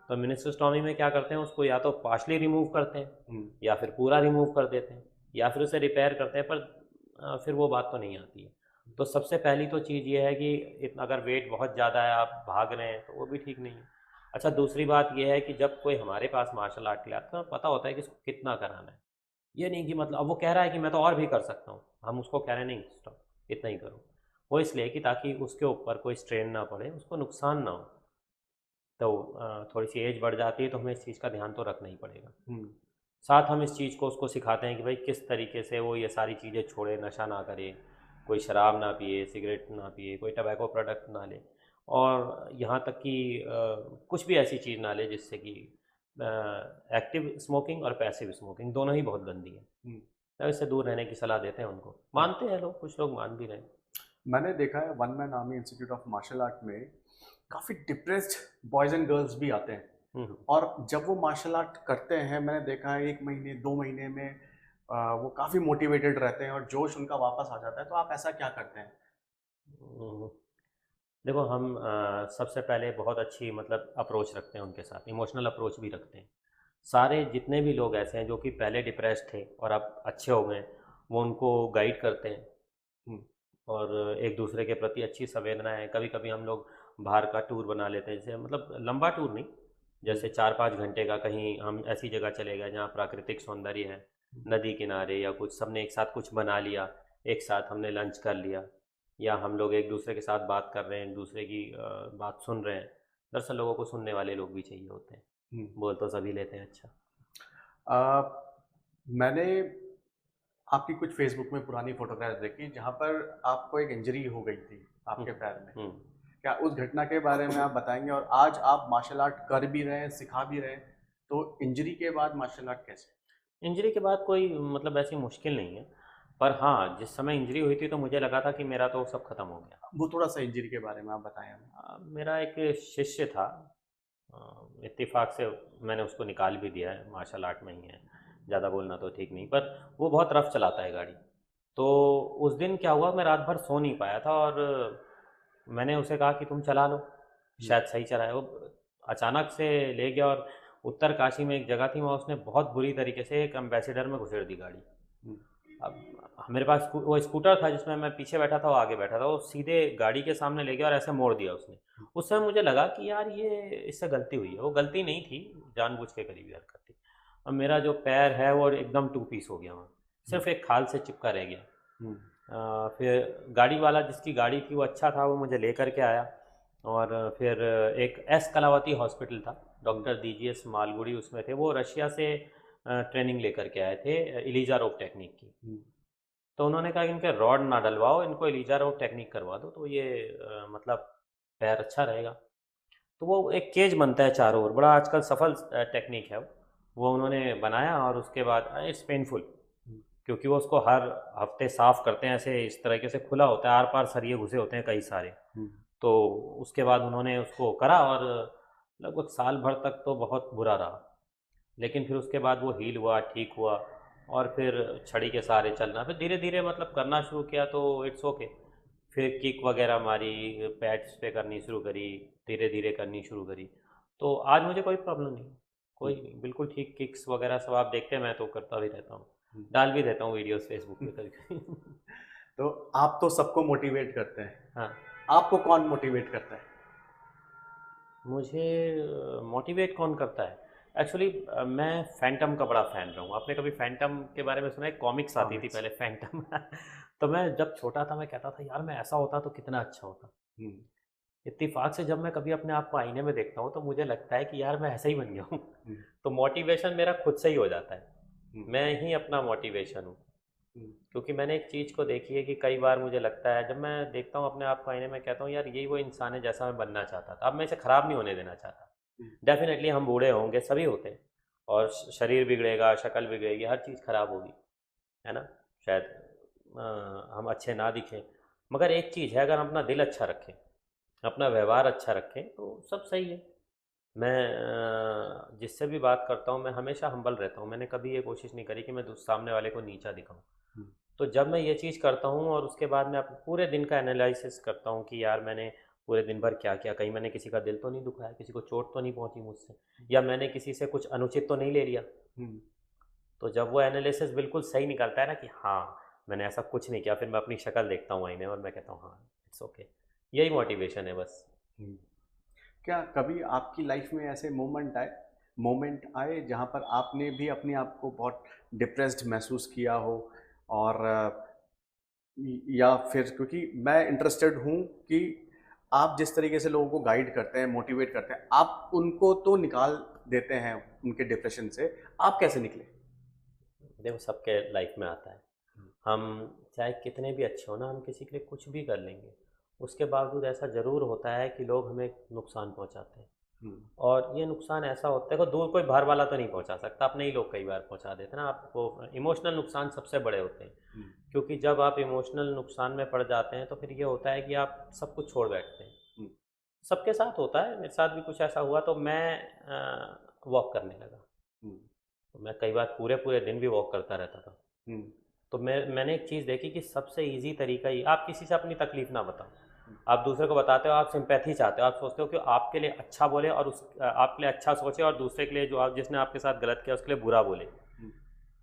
तो मेनिस्कस्टॉमी में क्या करते हैं, उसको या तो पार्शली रिमूव करते हैं या फिर पूरा रिमूव कर देते हैं या फिर उसे रिपेयर करते हैं, पर फिर वो बात तो नहीं आती है। तो सबसे पहली तो चीज़ ये है कि इतना अगर वेट बहुत ज़्यादा है, आप भाग रहे हैं, तो वो भी ठीक नहीं है। अच्छा, दूसरी बात ये है कि जब कोई हमारे पास मार्शल आर्ट के लिए आता है तो पता होता है कि इसको कितना कराना है। ये नहीं कि मतलब अब वो कह रहा है कि मैं तो और भी कर सकता हूँ, हम उसको कह रहे हैं नहीं स्टॉप, इतना ही करो। वो इसलिए कि ताकि उसके ऊपर कोई स्ट्रेन ना पड़े, उसको नुकसान ना हो। तो थोड़ी सी एज बढ़ जाती है तो हमें इस चीज़ का ध्यान तो रखना ही पड़ेगा। हम्म। साथ हम इस चीज़ को उसको सिखाते हैं कि भाई किस तरीके से वो ये सारी चीज़ें छोड़े, नशा ना करे, कोई शराब ना पिए, सिगरेट ना पिए, कोई टबैको प्रोडक्ट ना ले, और यहाँ तक कि कुछ भी ऐसी चीज़ ना ले जिससे कि एक्टिव स्मोकिंग और पैसिव स्मोकिंग दोनों ही बहुत गंदी है। हम्म। तो इससे दूर रहने की सलाह देते हैं उनको, मानते हैं लोग, कुछ लोग मान भी रहे हैं। मैंने देखा है one man army institute of martial art में काफ़ी डिप्रेस्ड बॉयज़ एंड गर्ल्स भी आते हैं, हम्म। और जब वो मार्शल आर्ट करते हैं मैंने देखा है 1 महीने 2 महीने में वो काफ़ी मोटिवेटेड रहते हैं और जोश उनका वापस आ जाता है। तो आप ऐसा क्या करते हैं? हम्म। देखो हम सबसे पहले बहुत अच्छी मतलब अप्रोच रखते हैं उनके साथ, इमोशनल अप्रोच भी रखते हैं। सारे जितने भी लोग ऐसे हैं जो कि पहले डिप्रेस्ड थे और अब अच्छे हो गए, वो उनको गाइड करते हैं हम्म। और एक दूसरे के प्रति अच्छी संवेदना है। कभी कभी हम लोग बाहर का टूर बना लेते हैं, जैसे मतलब लंबा टूर नहीं, जैसे 4-5 घंटे का कहीं हम ऐसी जगह चले गए जहाँ प्राकृतिक सौंदर्य है, नदी किनारे या कुछ, सबने एक साथ कुछ बना लिया, एक साथ हमने लंच कर लिया, या हम लोग एक दूसरे के साथ बात कर रहे हैं, एक दूसरे की बात सुन रहे हैं। दरअसल लोगों को सुनने वाले लोग भी चाहिए होते हैं, हम्म। बोल तो सभी लेते हैं। अच्छा। मैंने आपकी कुछ फेसबुक में पुरानी फोटोग्राफ्स देखी जहाँ पर आपको एक इंजरी हो गई थी आपके पैर में। हम्म। क्या उस घटना के बारे में आप बताएंगे? और आज आप मार्शल आर्ट कर भी रहे हैं, सिखा भी रहे हैं, तो इंजरी के बाद मार्शल आर्ट कैसे? इंजरी के बाद कोई मतलब ऐसी मुश्किल नहीं है, पर हाँ जिस समय इंजरी हुई थी तो मुझे लगा था कि मेरा तो सब खत्म हो गया। वो थोड़ा सा इंजरी के बारे में आप बताएं हमें। मेरा एक शिष्य था, इत्तेफाक से मैंने उसको निकाल भी दिया है, मार्शल आर्ट में ही है, ज़्यादा बोलना तो ठीक नहीं, पर वो बहुत रफ चलाता है गाड़ी। तो उस दिन क्या हुआ, मैं रात भर सो नहीं पाया था और मैंने उसे कहा कि तुम चला लो, शायद सही चलाए। वो अचानक से ले गया और उत्तर काशी में एक जगह थी, वहाँ उसने बहुत बुरी तरीके से एक एम्बेसडर में घुसेड़ दी गाड़ी। अब मेरे पास वो स्कूटर था जिसमें मैं पीछे बैठा था, वो आगे बैठा था, वो सीधे गाड़ी के सामने ले गया और ऐसे मोड़ दिया उसने। उस समय मुझे लगा कि यार ये इससे गलती हुई है। वो गलती नहीं थी, जानबूझ के करी हुई हरकत थी। अब मेरा जो पैर है वो एकदम टू पीस हो गया, वहाँ सिर्फ एक खाल से चिपका रह गया। फिर गाड़ी वाला जिसकी गाड़ी थी वो अच्छा था, वो मुझे लेकर के आया और फिर एक एस कलावती हॉस्पिटल था, डॉक्टर डीजीएस मालगुडी उसमें थे, वो रशिया से ट्रेनिंग लेकर के आए थे इलीजा रोग टेक्निक की। तो उन्होंने कहा कि इनके रॉड ना डलवाओ, इनको इलीजा रोग टेक्निक करवा दो, तो ये मतलब पैर अच्छा रहेगा। तो वो एक केज बनता है चारों ओर, बड़ा आजकल सफल टेक्निक है वो उन्होंने बनाया। और उसके बाद इट्स पेनफुल, क्योंकि वो उसको हर हफ्ते साफ़ करते हैं, ऐसे इस तरीके से खुला होता है, आर पार सरिये घुसे होते हैं कई सारे। तो उसके बाद उन्होंने उसको करा और लगभग साल भर तक तो बहुत बुरा रहा, लेकिन फिर उसके बाद वो हील हुआ, ठीक हुआ और फिर छड़ी के सहारे चलना, फिर धीरे धीरे मतलब करना शुरू किया तो इट्स ओके। फिर किक वगैरह मारी, पैड्स पे करनी शुरू करी, धीरे धीरे करनी शुरू करी, तो आज मुझे कोई प्रॉब्लम नहीं, कोई नहीं, बिल्कुल ठीक। किक्स वगैरह सब आप देखते हैं, मैं तो करता भी रहता हूँ, डाल भी देता हूँ वीडियोस फेसबुक पे कभी कभी। तो आप तो सबको मोटिवेट करते हैं, हाँ, आपको कौन मोटिवेट करता है? मुझे मोटिवेट कौन करता है, एक्चुअली मैं फैंटम का बड़ा फ़ैन रहा हूँ। आपने कभी फैंटम के बारे में सुना है? कॉमिक्स आती थी कॉमिक्स। पहले फैंटम। तो मैं जब छोटा था मैं कहता था यार मैं ऐसा होता तो कितना अच्छा होता। हम्म, इत्तेफाक से जब मैं कभी अपने आप को आईने में देखता हूँ तो मुझे लगता है कि यार मैं ऐसा ही बन गया हूँ। हम्म, तो मोटिवेशन मेरा खुद से ही हो जाता है, हम्म, मैं ही अपना मोटिवेशन हूँ। हम्म, क्योंकि मैंने एक चीज़ को देखी है कि कई बार मुझे लगता है, जब मैं देखता हूँ अपने आप को आईने में, कहता हूँ यार यही वो इंसान है जैसा मैं बनना चाहता था। अब मैं इसे ख़राब नहीं होने देना चाहता। हम्म, डेफिनेटली हम बूढ़े होंगे, सभी होते हैं, और शरीर बिगड़ेगा, शक्ल बिगड़ेगी, हर चीज़ ख़राब होगी, है ना? शायद हम अच्छे ना दिखें, मगर एक चीज़ है, अगर हम अपना दिल अच्छा रखें, अपना व्यवहार अच्छा रखें, तो सब सही है। मैं जिससे भी बात करता हूँ मैं हमेशा हम्बल रहता हूँ, मैंने कभी ये कोशिश नहीं करी कि मैं सामने वाले को नीचा दिखाऊं। हम्म, तो जब मैं ये चीज़ करता हूँ और उसके बाद मैं अपने पूरे दिन का एनालिसिस करता हूँ कि यार मैंने पूरे दिन भर क्या किया, कहीं मैंने किसी का दिल तो नहीं दुखाया, किसी को चोट तो नहीं पहुंची मुझसे, या मैंने किसी से कुछ अनुचित तो नहीं ले लिया। हम्म, तो तो जब वो एनालिसिस बिल्कुल सही निकलता है ना कि हाँ मैंने ऐसा कुछ नहीं किया, फिर मैं अपनी शक्ल देखता हूँ आईने में और मैं कहता हूँ हाँ इट्स ओके। यही मोटिवेशन है बस। हम्म। क्या कभी आपकी लाइफ में ऐसे मोमेंट आए जहाँ पर आपने भी अपने आप को बहुत डिप्रेस्ड महसूस किया हो? और या फिर, क्योंकि मैं इंटरेस्टेड हूँ कि आप जिस तरीके से लोगों को गाइड करते हैं, मोटिवेट करते हैं, आप उनको तो निकाल देते हैं उनके डिप्रेशन से, आप कैसे निकले? देखो सबके लाइफ में आता है, हम चाहे कितने भी अच्छे हो ना, हम किसी के लिए कुछ भी कर लेंगे, उसके बावजूद ऐसा ज़रूर होता है कि लोग हमें नुकसान पहुंचाते हैं। हम्म, और ये नुकसान ऐसा होता है कि दूर कोई बाहर वाला तो नहीं पहुंचा सकता, अपने ही लोग कई बार पहुंचा देते हैं ना आपको। इमोशनल नुकसान सबसे बड़े होते हैं, हम्म, क्योंकि जब आप इमोशनल नुकसान में पड़ जाते हैं तो फिर ये होता है कि आप सब कुछ छोड़ बैठते हैं। हम्म, सबके साथ होता है, मेरे साथ भी कुछ ऐसा हुआ, तो मैं वॉक करने लगा। हम्म, तो मैं कई बार पूरे पूरे दिन भी वॉक करता रहता था। हम्म, तो मैंने एक चीज़ देखी कि सबसे ईजी तरीका ही, आप किसी से अपनी तकलीफ़ ना बताओ, हम्म, आप दूसरे को बताते हो, आप सिंपैथी चाहते हो, आप सोचते हो कि आपके लिए अच्छा बोले और आपके लिए अच्छा सोचे, और दूसरे के लिए जो आप जिसने आपके साथ गलत किया उसके लिए बुरा बोले। हम्म,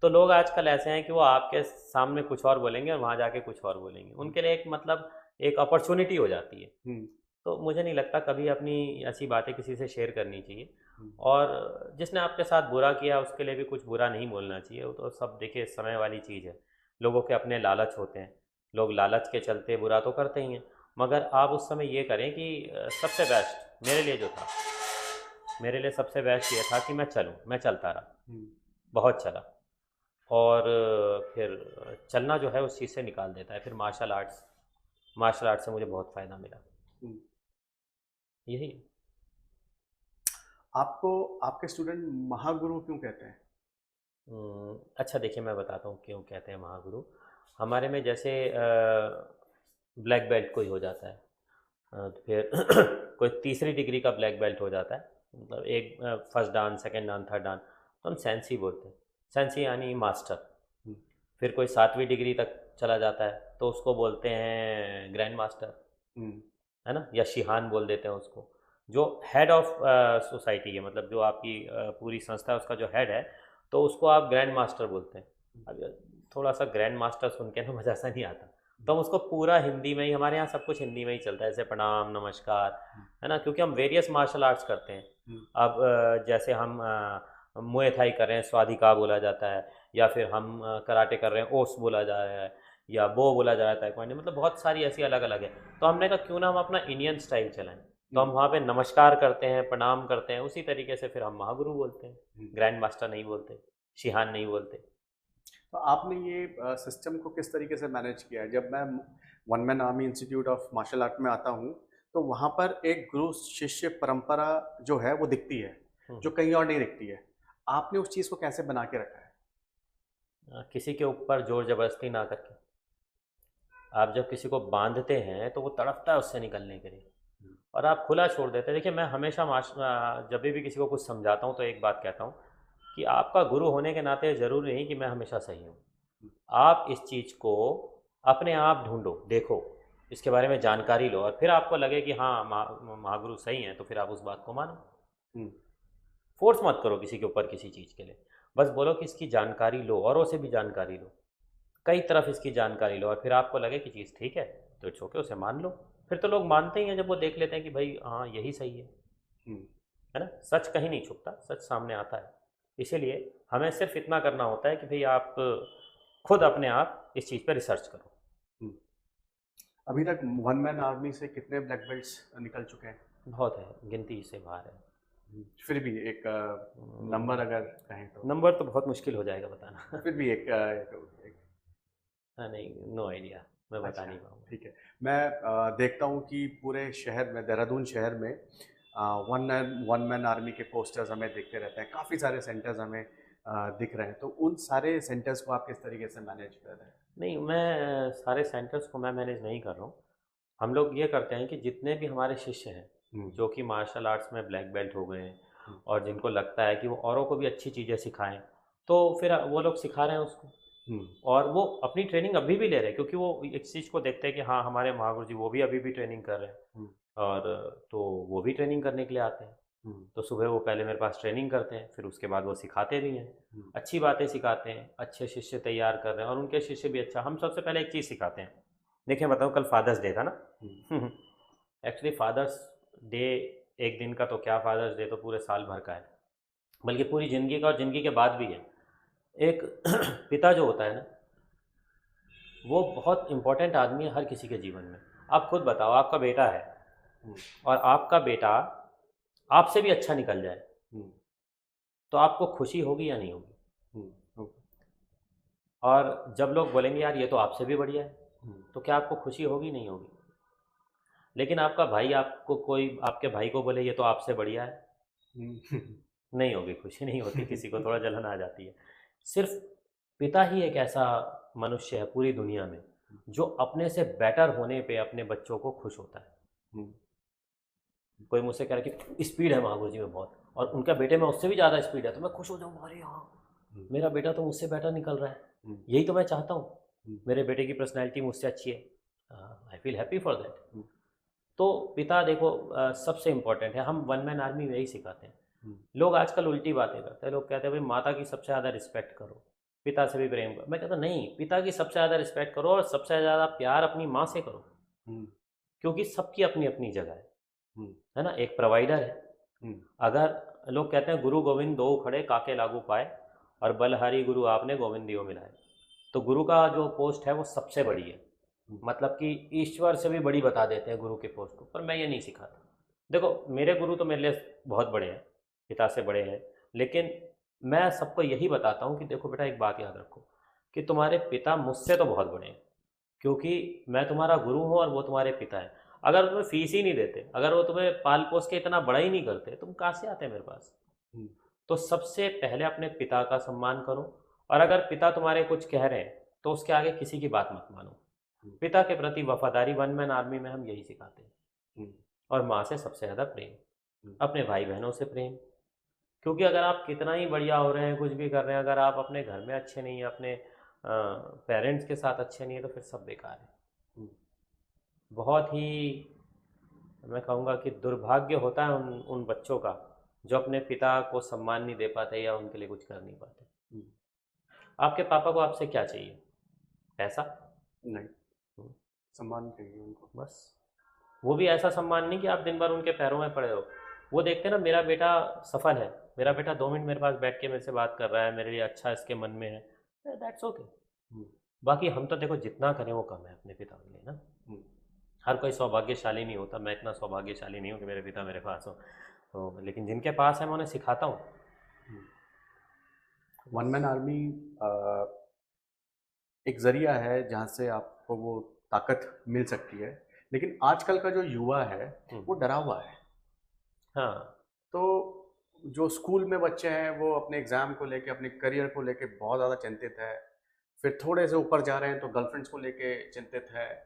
तो लोग आजकल ऐसे हैं कि वो आपके सामने कुछ और बोलेंगे और वहाँ जाके कुछ और बोलेंगे, उनके लिए एक मतलब एक अपॉर्चुनिटी हो जाती है। हम्म, तो मुझे नहीं लगता कभी अपनी ऐसी बातें किसी से शेयर करनी चाहिए। हम्म, और जिसने आपके साथ बुरा किया उसके लिए भी कुछ बुरा नहीं बोलना चाहिए। वो तो सब देखिए समय वाली चीज़ है, लोगों के अपने लालच होते हैं, लोग लालच के चलते बुरा तो करते ही हैं। मगर आप उस समय ये करें कि सबसे बेस्ट मेरे लिए जो था, मेरे लिए सबसे बेस्ट ये था कि मैं चलूँ, मैं चलता रहा, हम्म, बहुत चला। और फिर चलना जो है उस चीज़ से निकाल देता है। फिर मार्शल आर्ट से मुझे बहुत फ़ायदा मिला, हम्म। यही। आपको आपके स्टूडेंट महागुरु क्यों कहते हैं? अच्छा देखिए मैं बताता हूँ क्यों कहते हैं महागुरु। हमारे में जैसे ब्लैक बेल्ट कोई हो जाता है, तो फिर कोई तीसरी डिग्री का ब्लैक बेल्ट हो जाता है, मतलब एक फर्स्ट डान, सेकंड डान, थर्ड डान, तो हम सेंस ही बोलते हैं। सेंसी यानी मास्टर। हम्म, फिर कोई 7वीं डिग्री तक चला जाता है तो उसको बोलते हैं ग्रैंड मास्टर, हम्म, है ना, या शिहान बोल देते हैं उसको। जो हेड ऑफ सोसाइटी है, मतलब जो आपकी पूरी संस्था है उसका जो हेड है, तो उसको आप ग्रैंड मास्टर बोलते हैं। अब थोड़ा सा ग्रैंड मास्टर सुन के ना मज़ा सा नहीं आता, तो हम उसको पूरा हिंदी में ही, हमारे यहाँ सब कुछ हिंदी में ही चलता है, जैसे प्रणाम नमस्कार, है ना, क्योंकि हम वेरियस मार्शल आर्ट्स करते हैं। हम्म, अब जैसे हम मुए थाई कर रहे हैं, स्वादिका बोला जाता है, या फिर हम कराटे कर रहे हैं, ओस बोला जा रहा है, या बो बोला जा रहा है, ताइक्वांडो, मतलब बहुत सारी ऐसी अलग अलग है। तो हमने कहा क्यों ना हम अपना इंडियन स्टाइल चलाएं, तो हम वहाँ पे नमस्कार करते हैं, प्रणाम करते हैं, उसी तरीके से फिर हम महागुरु बोलते हैं, ग्रैंड मास्टर नहीं बोलते, शिहान नहीं बोलते। तो आपने ये सिस्टम को किस तरीके से मैनेज किया है? जब मैं one man army institute of martial art में आता हूँ, तो वहाँ पर एक गुरु शिष्य परंपरा जो है वो दिखती है, हम्म। जो कहीं और नहीं दिखती है। आपने उस चीज़ को कैसे बना के रखा है? किसी के ऊपर जोर जबरदस्ती ना करके। आप जब किसी को बांधते हैं तो वो तड़पता है उससे निकलने के लिए, और आप खुला छोड़ देते हैं। देखिए, मैं हमेशा जब भी किसी को कुछ समझाता हूँ तो एक बात कहता हूँ कि आपका गुरु होने के नाते ज़रूरी नहीं कि मैं हमेशा सही हूँ। आप इस चीज़ को अपने आप ढूंढो, देखो, इसके बारे में जानकारी लो, और फिर आपको लगे कि हाँ महागुरु सही हैं, तो फिर आप उस बात को मानो। हम्म, फोर्स मत करो किसी के ऊपर किसी चीज़ के लिए, बस बोलो कि इसकी जानकारी लो, औरों से भी जानकारी लो, कई तरफ इसकी जानकारी लो, और फिर आपको लगे कि चीज़ ठीक है तो इट्स ओके, उसे मान लो। फिर तो लोग मानते ही हैं जब वो देख लेते हैं कि भाई हाँ यही सही हम्म, है ना। सच कहीं नहीं छुपता, सच सामने आता है। इसीलिए हमें सिर्फ इतना करना होता है कि भाई आप खुद अपने आप इस चीज़ पर रिसर्च करो। हम्म। अभी तक वन मैन आर्मी से कितने ब्लैक बेल्ट्स निकल चुके हैं? बहुत है, गिनती से बाहर है। फिर भी एक नंबर अगर कहें तो? नंबर तो बहुत मुश्किल हो जाएगा बताना। फिर भी एक हाँ नहीं, नो आइडिया, मैं बता अच्छा, नहीं पाऊँगा। ठीक है। मैं देखता हूँ कि पूरे शहर में, देहरादून शहर में वन मैन आर्मी के पोस्टर्स हमें दिखते रहते हैं। काफ़ी सारे सेंटर्स हमें दिख रहे हैं। तो उन सारे सेंटर्स को आप किस तरीके से मैनेज कर रहे हैं? नहीं, मैं सारे सेंटर्स को मैं मैनेज नहीं कर रहा हूँ। हम लोग ये करते हैं कि जितने भी हमारे शिष्य हैं हम्म, जो कि मार्शल आर्ट्स में ब्लैक बेल्ट हो गए हैं, हम्म, और जिनको लगता है कि वो औरों को भी अच्छी चीज़ें सिखाएं, तो फिर वो लोग सिखा रहे हैं उसको। हम्म, और वो अपनी ट्रेनिंग अभी भी ले रहे हैं, क्योंकि वो इस चीज़ को देखते हैं कि हाँ हमारे महागुरु जी वो भी अभी भी ट्रेनिंग कर रहे हैं, हम्म, और तो वो भी ट्रेनिंग करने के लिए आते हैं। हम्म, तो सुबह वो पहले मेरे पास ट्रेनिंग करते हैं, फिर उसके बाद वो सिखाते भी हैं, हम्म, अच्छी बातें सिखाते हैं, अच्छे शिष्य तैयार कर रहे हैं, और उनके शिष्य भी अच्छा। हम सबसे पहले एक चीज़ सिखाते हैं। देखिए बताओ, कल फादर्स डे था ना। हम्म, एक्चुअली फादर्स डे एक दिन का तो क्या, फादर्स डे तो पूरे साल भर का है, बल्कि पूरी ज़िंदगी का, और ज़िंदगी के बाद भी है। एक पिता जो होता है ना, वो बहुत इम्पोर्टेंट आदमी है हर किसी के जीवन में। आप खुद बताओ, आपका बेटा है, हम्म, और आपका बेटा आपसे भी अच्छा निकल जाए, हम्म, तो आपको खुशी होगी या नहीं होगी? हम्म, हम्म, और जब लोग बोलेंगे यार ये तो आपसे भी बढ़िया है, हम्म, तो क्या आपको खुशी होगी, नहीं होगी? लेकिन आपका भाई आपको, कोई आपके भाई को बोले ये तो आपसे बढ़िया है, हम्म, नहीं होगी, खुशी नहीं होती, किसी को थोड़ा जलन आ जाती है। सिर्फ पिता ही एक ऐसा मनुष्य है पूरी दुनिया में जो अपने से बेटर होने पे अपने बच्चों को खुश होता है। हम्म, कोई मुझसे कह रहा है कि स्पीड है महागुरु जी में बहुत, और उनका बेटे में उससे भी ज़्यादा स्पीड है, तो मैं खुश हो जाऊँ, अरे हाँ हम्म, मेरा बेटा तो मुझसे बेटर निकल रहा है, हम्म, यही तो मैं चाहता हूँ, हम्म, मेरे बेटे की पर्सनैलिटी मुझसे अच्छी है, I feel happy for that. Hmm, तो पिता देखो सबसे इम्पोर्टेंट है। हम वन मैन आर्मी में यही सिखाते हैं। हम्म, लोग आजकल उल्टी बातें करते हैं, लोग कहते हैं भाई माता की सबसे ज़्यादा रिस्पेक्ट करो, पिता से भी प्रेम करो। मैं कहता नहीं, पिता की सबसे ज़्यादा रिस्पेक्ट करो, और सबसे ज़्यादा प्यार अपनी माँ से करो, हम्म, क्योंकि सबकी अपनी अपनी जगह हम्म, है ना। एक प्रोवाइडर है। हम्म, अगर लोग कहते हैं गुरु गोविंद दो खड़े काके लागू पाए, और बलहारी गुरु आपने गोविंद दियो मिलाए, तो गुरु का जो पोस्ट है वो सबसे बड़ी है। हम्म, मतलब कि ईश्वर से भी बड़ी बता देते हैं गुरु के पोस्ट को, पर मैं ये नहीं सिखाता। देखो, मेरे गुरु तो मेरे लिए बहुत बड़े हैं, पिता से बड़े हैं, लेकिन मैं सबको यही बताता हूँ कि देखो बेटा, एक बात याद रखो कि तुम्हारे पिता मुझसे तो बहुत बड़े हैं, क्योंकि मैं तुम्हारा गुरु हूँ और वो तुम्हारे पिता हैं। अगर वो तुम्हें फीस ही नहीं देते, अगर वो तुम्हें पाल पोस के इतना बड़ा ही नहीं करते, तुम कहाँ से आते मेरे पास? हम्म, तो सबसे पहले अपने पिता का सम्मान करो, और अगर पिता तुम्हारे कुछ कह रहे हैं तो उसके आगे किसी की बात मत मानो। हम्म, पिता के प्रति वफादारी, वन मैन आर्मी में हम यही सिखाते हैं। हम्म, और माँ से सबसे ज़्यादा प्रेम, हम्म, अपने भाई बहनों से प्रेम, क्योंकि अगर आप कितना ही बढ़िया हो रहे हैं, कुछ भी कर रहे हैं, अगर आप अपने घर में अच्छे नहीं हैं, अपने पेरेंट्स के साथ अच्छे नहीं है, तो फिर सब बेकार है। हम्म, बहुत ही, मैं कहूँगा कि दुर्भाग्य होता है उन उन बच्चों का जो अपने पिता को सम्मान नहीं दे पाते या उनके लिए कुछ कर नहीं पाते। हम्म, आपके पापा को आपसे क्या चाहिए? पैसा? नहीं, हम्म, सम्मान चाहिए उनको। बस। वो भी ऐसा सम्मान नहीं कि आप दिन भर उनके पैरों में पड़े हो। वो देखते हैं ना, मेरा बेटा सफल है, मेरा बेटा 2 मिनट मेरे पास बैठ के मेरे से बात कर रहा है, मेरे लिए अच्छा इसके मन में है, दैट्स ओके। हम्म, बाकी हम तो देखो जितना करें वो कम है अपने पिता के लिए ना। हम्म, हर कोई सौभाग्यशाली नहीं होता, मैं इतना सौभाग्यशाली नहीं हूँ कि मेरे पिता मेरे पास हो, तो लेकिन जिनके पास है मैं उन्हें सिखाता हूँ। वन मैन आर्मी एक जरिया है जहाँ से आपको वो ताकत मिल सकती है, लेकिन आजकल का जो युवा है वो डरा हुआ है। हाँ। तो जो स्कूल में बच्चे हैं वो अपने एग्ज़ाम को लेके, अपने करियर को लेके बहुत ज़्यादा चिंतित है। फिर थोड़े से ऊपर जा रहे हैं तो गर्लफ्रेंड्स को लेके चिंतित है,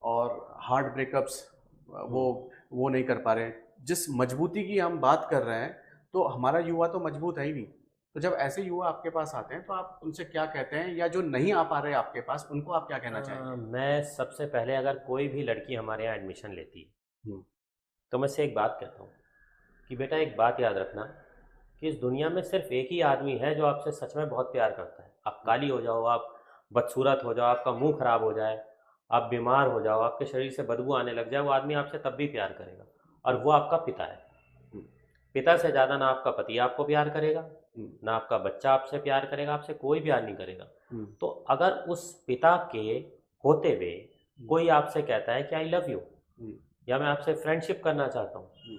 और हार्ट ब्रेकअप्स वो वो नहीं कर पा रहे हैं। जिस मजबूती की हम बात कर रहे हैं, तो हमारा युवा तो मजबूत है ही नहीं। तो जब ऐसे युवा आपके पास आते हैं तो आप उनसे क्या कहते हैं, या जो नहीं आ पा रहे आपके पास उनको आप क्या कहना चाहेंगे? मैं सबसे पहले, अगर कोई भी लड़की हमारे यहाँ एडमिशन लेती है हम्म, तो मैं से एक बात कहता हूँ कि बेटा एक बात याद रखना कि इस दुनिया में सिर्फ एक ही आदमी है जो आपसे सच में बहुत प्यार करता है। आप काली हो जाओ, आप बदसूरत हो जाओ, आपका मुंह खराब हो जाए, आप बीमार हो जाओ, आपके शरीर से बदबू आने लग जाए, वो आदमी आपसे तब भी प्यार करेगा, और वो आपका पिता है। हम्म, पिता से ज़्यादा ना आपका पति आपको प्यार करेगा, हम्म, ना आपका बच्चा आपसे प्यार करेगा, आपसे कोई प्यार नहीं करेगा। हम्म, तो अगर उस पिता के होते हुए हम्म, कोई आपसे कहता है कि आई लव यू, हम्म, या मैं आपसे फ्रेंडशिप करना चाहता हूँ, हम्म,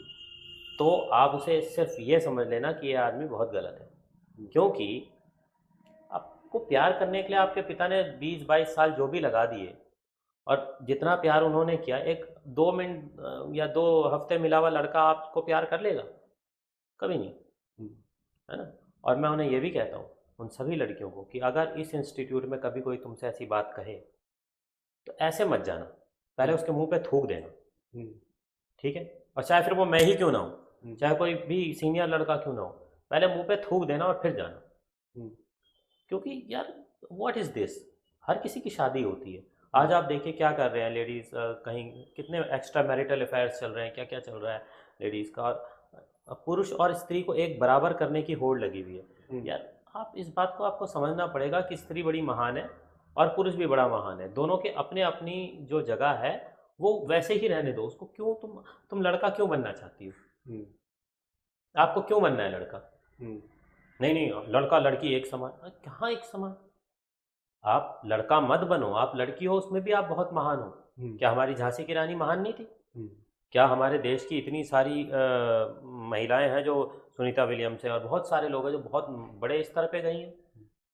तो आप उसे सिर्फ ये समझ लेना कि ये आदमी बहुत गलत है। हम्म, क्योंकि आपको प्यार करने के लिए आपके पिता ने 20-22 साल जो भी लगा दिए, और जितना प्यार उन्होंने किया, एक 2 मिनट या 2 हफ्ते मिला हुआ लड़का आपको प्यार कर लेगा? कभी नहीं, हम्म, है ना। और मैं उन्हें ये भी कहता हूँ, उन सभी लड़कियों को, कि अगर इस इंस्टीट्यूट में कभी कोई तुमसे ऐसी बात कहे तो ऐसे मत जाना, पहले हम्म, उसके मुंह पे थूक देना। हम्म, ठीक है? और चाहे फिर वो मैं ही क्यों ना हूँ, हम्म, चाहे कोई भी सीनियर लड़का क्यों ना हो, पहले मुंह पे थूक देना और फिर जाना। हम्म, क्योंकि यार, व्हाट इज़ दिस? हर किसी की शादी होती है। आज आप देखिए क्या कर रहे हैं लेडीज़, कहीं कितने एक्स्ट्रा मैरिटल अफेयर्स चल रहे हैं, क्या क्या चल रहा है लेडीज़ का, और पुरुष और स्त्री को एक बराबर करने की होड़ लगी हुई है। हम्म, यार, आप इस बात को आपको समझना पड़ेगा कि स्त्री बड़ी महान है और पुरुष भी बड़ा महान है। दोनों के अपने अपनी जो जगह है वो वैसे ही रहने दो उसको। क्यों तुम लड़का क्यों बनना चाहती हो? हम्म, आपको क्यों बनना है लड़का? हम्म, नहीं नहीं, लड़का लड़की एक समान, कहाँ एक समान? आप लड़का मत बनो, आप लड़की हो उसमें भी आप बहुत महान हो। हम्म, क्या हमारी झांसी की रानी महान नहीं थी? हम्म, क्या हमारे देश की इतनी सारी महिलाएं हैं जो सुनीता विलियम्स हैं, और बहुत सारे लोग हैं जो बहुत बड़े स्तर पे गई हैं?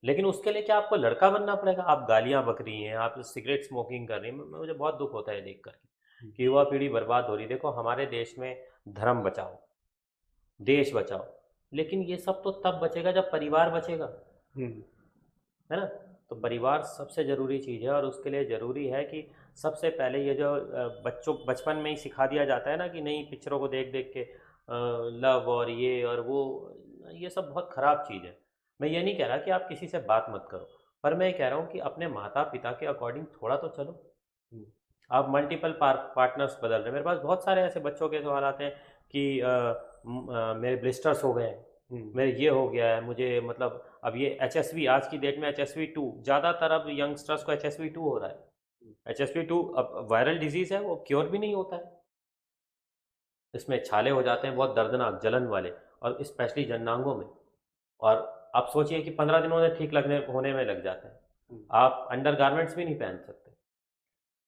लेकिन उसके लिए क्या आपको लड़का बनना पड़ेगा? आप गालियां बक रही हैं, आप सिगरेट स्मोकिंग कर रही हैं, मुझे बहुत दुख होता है देख करके कि युवा पीढ़ी बर्बाद हो रही। देखो, हमारे देश में धर्म बचाओ, देश बचाओ, लेकिन ये सब तो तब बचेगा जब परिवार बचेगा, हम्म, है ना। तो परिवार सबसे ज़रूरी चीज़ है, और उसके लिए ज़रूरी है कि सबसे पहले ये जो बच्चों बचपन में ही सिखा दिया जाता है ना कि नहीं, पिक्चरों को देख देख के लव और ये और वो, ये सब बहुत ख़राब चीज़ है। मैं ये नहीं कह रहा कि आप किसी से बात मत करो, पर मैं ये कह रहा हूँ कि अपने माता पिता के अकॉर्डिंग थोड़ा तो चलो। हम्म, आप मल्टीपल पार्टनर्स बदल रहे हैं। मेरे पास बहुत सारे ऐसे बच्चों के सवाल आते हैं कि मेरे ब्लिस्टर्स हो गए हैं, हम्म, मेरे ये हो गया है, मुझे मतलब अब ये HSV, आज की डेट में HSV-2 ज़्यादातर, अब यंगस्टर्स को HSV-2 हो रहा है। HSV-2 अब वायरल डिजीज़ है, वो क्योर भी नहीं होता है। इसमें छाले हो जाते हैं बहुत दर्दनाक, जलन वाले, और स्पेशली जननांगों में। और आप सोचिए कि 15 दिनों में ठीक लगने होने में लग जाते हैं। हम्म, आप अंडर गारमेंट्स भी नहीं पहन सकते।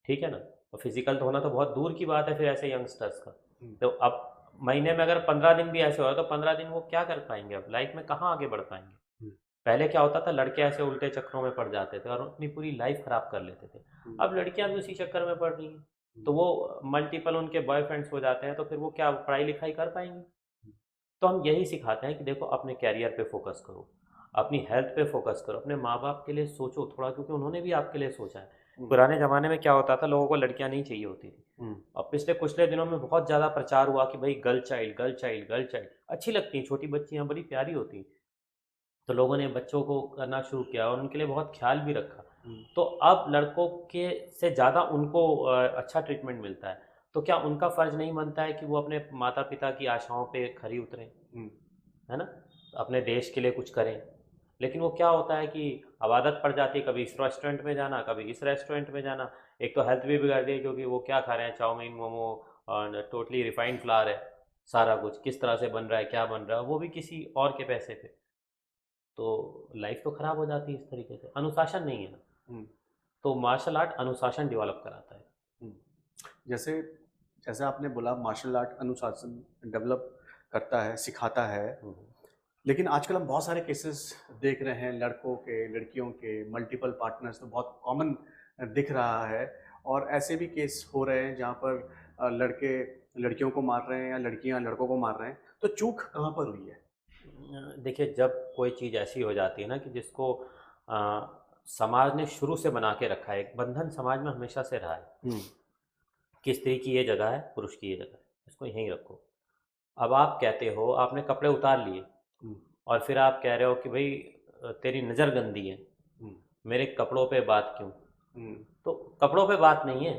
ठीक है ना। और फिजिकल तो होना तो बहुत दूर की बात है फिर ऐसे यंगस्टर्स का। हम्म, तो अब महीने में अगर 15 दिन भी ऐसे हो रहा तो 15 दिन वो क्या कर पाएंगे? अब लाइफ में कहाँ आगे बढ़ पाएंगे? हम्म, पहले क्या होता था, लड़के ऐसे उल्टे चक्रों में पड़ जाते थे और अपनी पूरी लाइफ खराब कर लेते थे। हम्म, अब लड़कियां भी उसी चक्कर में पड़ रही हैं, हम्म, तो वो मल्टीपल उनके बॉयफ्रेंड्स हो जाते हैं, तो फिर वो क्या पढ़ाई लिखाई कर पाएंगे? हम्म, तो हम यही सिखाते हैं कि देखो, अपने कैरियर पे फोकस करो, अपनी हेल्थ पे फोकस करो, अपने माँ बाप के लिए सोचो थोड़ा, क्योंकि उन्होंने भी आपके लिए सोचा है। हम्म, पुराने ज़माने में क्या होता था, लोगों को लड़कियां नहीं चाहिए होती थी, और पिछले कुछ दिनों में बहुत ज़्यादा प्रचार हुआ कि भाई girl child, girl child, girl child अच्छी लगती हैं, छोटी बच्चियाँ बड़ी प्यारी होती हैं। तो लोगों ने बच्चों को करना शुरू किया और उनके लिए बहुत ख्याल भी रखा। तो अब लड़कों के से ज़्यादा उनको अच्छा ट्रीटमेंट मिलता है। तो क्या उनका फ़र्ज़ नहीं बनता है कि वो अपने माता-पिता की आशाओं पे खरी उतरें, है ना? अपने देश के लिए कुछ करें। लेकिन वो क्या होता है कि अब आदत पड़ जाती है, कभी इस रेस्टोरेंट में जाना, कभी इस रेस्टोरेंट में जाना। एक तो हेल्थ भी बिगड़ रही है क्योंकि वो क्या खा रहे हैं, चाउमीन, मोमो और टोटली रिफाइंड फ्लावर है, सारा कुछ किस तरह से बन रहा है, क्या बन रहा है, वो भी किसी और के पैसे पे। तो लाइफ तो ख़राब हो जाती है इस तरीके से, अनुशासन नहीं है ना। तो मार्शल आर्ट अनुशासन डेवलप कराता है। जैसे जैसे आपने बोला मार्शल आर्ट अनुशासन डेवलप करता है, सिखाता है, लेकिन आजकल हम बहुत सारे केसेस देख रहे हैं, लड़कों के, लड़कियों के मल्टीपल पार्टनर्स तो बहुत कॉमन दिख रहा है। और ऐसे भी केस हो रहे हैं जहाँ पर लड़के लड़कियों को मार रहे हैं या लड़कियाँ लड़कों को मार रहे हैं। तो चूक कहाँ पर हुई है? देखिए, जब कोई चीज़ ऐसी हो जाती है ना कि जिसको समाज ने शुरू से बना के रखा है, एक बंधन समाज में हमेशा से रहा है कि स्त्री की ये जगह है, पुरुष की ये जगह है, इसको यहीं रखो। अब आप कहते हो, आपने कपड़े उतार लिए और फिर आप कह रहे हो कि भाई तेरी नज़र गंदी है, मेरे कपड़ों पे बात क्यों? तो कपड़ों पे बात नहीं है,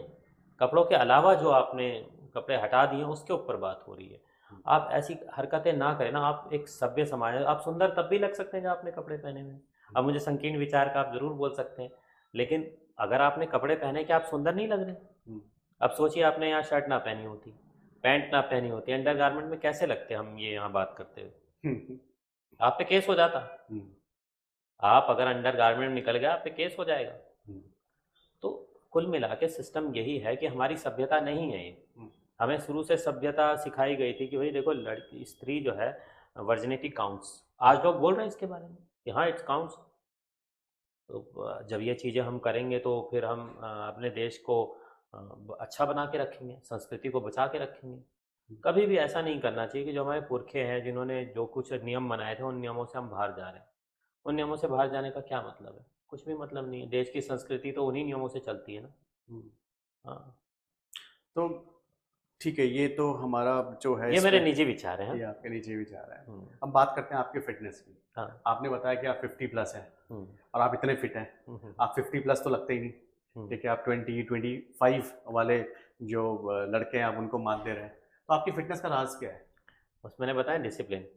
कपड़ों के अलावा जो आपने कपड़े हटा दिए उसके ऊपर बात हो रही है। आप ऐसी हरकतें ना करें ना, आप एक सभ्य समाज है, आप सुंदर तब भी लग सकते हैं जब आपने कपड़े पहने हुए हैं। अब मुझे संकीर्ण विचार का आप ज़रूर बोल सकते हैं, लेकिन अगर आपने कपड़े पहने कि आप सुंदर नहीं लग रहे। अब सोचिए आपने यहाँ शर्ट ना पहनी होती, पैंट ना पहनी होती, अंडर गारमेंट में कैसे लगते हम ये यहाँ बात करते हुए? आप पे केस हो जाता। आप अगर अंडर गारमेंट में निकल गए, आप पे केस हो जाएगा। तो कुल मिला के सिस्टम यही है कि हमारी सभ्यता नहीं है ये। हमें शुरू से सभ्यता सिखाई गई थी कि भाई देखो, लड़की स्त्री जो है, वर्जिनिटी काउंट्स। आज लोग बोल रहे हैं इसके बारे में कि हाँ, इट्स काउंट्स। तो जब ये चीज़ें हम करेंगे तो फिर हम अपने देश को अच्छा बना के रखेंगे, संस्कृति को बचा के रखेंगे। कभी भी ऐसा नहीं करना चाहिए कि जो हमारे पुरखे हैं, जिन्होंने जो कुछ नियम बनाए थे, उन नियमों से हम बाहर जा रहे हैं। उन नियमों से बाहर जाने का क्या मतलब है? कुछ भी मतलब नहीं है। देश की संस्कृति तो उन्हीं नियमों से चलती है ना। हाँ, तो ठीक है, ये तो हमारा जो है ये मेरे इसमें निजी विचार हैं। ये हाँ। आपके नीचे विचार है। अब बात करते हैं आपके फिटनेस की। हाँ। आपने बताया कि आप 50 प्लस हैं और आप इतने फिट हैं। आप 50 प्लस तो लगते ही नहीं, ठीक है? आप 20-25 वाले जो लड़के हैं, आप उनको मात दे रहे हैं। तो आपकी फिटनेस का राज क्या है? बस मैंने बताया, डिसिप्लिन।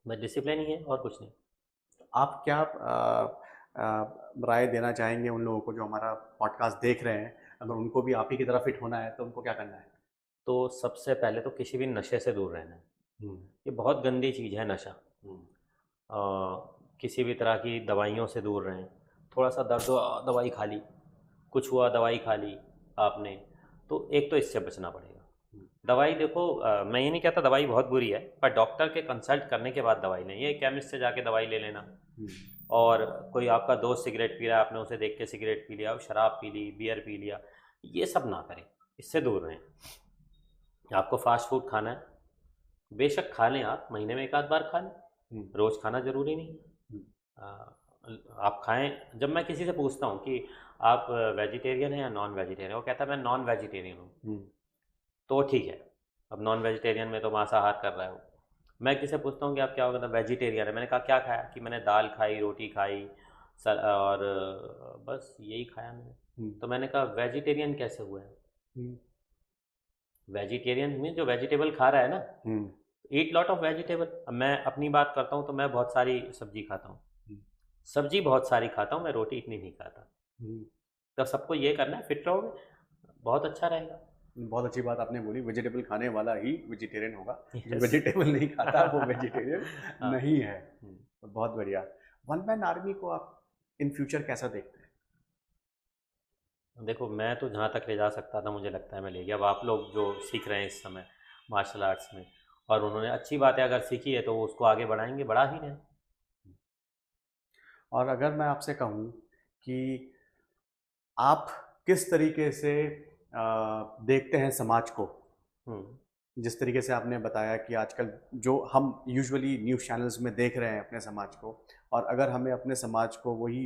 बस डिसिप्लिन ही है और कुछ नहीं। आप क्या राय देना चाहेंगे उन लोगों को जो हमारा पॉडकास्ट देख रहे हैं? अगर उनको भी आप ही की तरह फिट होना है तो उनको क्या करना है? तो सबसे पहले तो किसी भी नशे से दूर रहना है। ये बहुत गंदी चीज़ है नशा। किसी भी तरह की दवाइयों से दूर रहें। थोड़ा सा दर्द हुआ, दवाई खा ली, कुछ हुआ, दवाई खा ली आपने, तो एक तो इससे बचना पड़ेगा। दवाई देखो, मैं ये नहीं कहता दवाई बहुत बुरी है, पर डॉक्टर के कंसल्ट करने के बाद दवाई लें। ये केमिस्ट से जाके दवाई ले लेना, और कोई आपका दोस्त सिगरेट पी रहा है, आपने उसे देख के सिगरेट पी लिया, शराब पी ली, बियर पी लिया, ये सब ना करें, इससे दूर रहें। आपको फास्ट फूड खाना है, बेशक खा लें, आप महीने में एक आध बार खा लें, रोज़ खाना ज़रूरी नहीं। आप खाएं। जब मैं किसी से पूछता हूँ कि आप वेजिटेरियन हैं या नॉन वेजिटेरियन, वो कहता है मैं नॉन वेजिटेरियन हूँ। तो ठीक है, अब नॉन वेजिटेरियन में तो मांसाहार कर रहा है वो। मैं किसी से पूछता हूँ कि आप क्या होगा, वेजिटेरियन है। मैंने कहा क्या खाया? कि मैंने दाल खाई, रोटी खाई, और बस यही खाया मैंने। तो मैंने कहा वेजिटेरियन कैसे हुआ है? वेजिटेरियन में जो वेजिटेबल खा रहा है ना, ईट लॉट ऑफ वेजिटेबल। अब मैं अपनी बात करता हूँ तो मैं बहुत सारी सब्जी खाता हूँ, सब्जी बहुत सारी खाता हूँ मैं, रोटी इतनी नहीं खाता। तो सबको ये करना है, फिट रहोगे, बहुत अच्छा रहेगा। बहुत अच्छी बात आपने बोली, वेजिटेबल खाने वाला ही वेजिटेरियन होगा। जो Yes. वेजिटेबल नहीं खाता वो वेजिटेरियन हाँ। नहीं है। तो बहुत बढ़िया। वन मैन आर्मी को आप इन फ्यूचर कैसा देखते हैं? देखो, मैं तो जहाँ तक ले जा सकता था मुझे लगता है मैं ले गया। अब आप लोग जो सीख रहे हैं इस समय मार्शल आर्ट्स में, और उन्होंने अच्छी बात है, अगर सीखी है तो वो उसको आगे बढ़ाएंगे, बढ़ा ही रहे। और अगर मैं आपसे कहूँ कि आप किस तरीके से देखते हैं समाज को, जिस तरीके से आपने बताया कि आजकल जो हम यूजुअली न्यूज़ चैनल्स में देख रहे हैं अपने समाज को, और अगर हमें अपने समाज को वही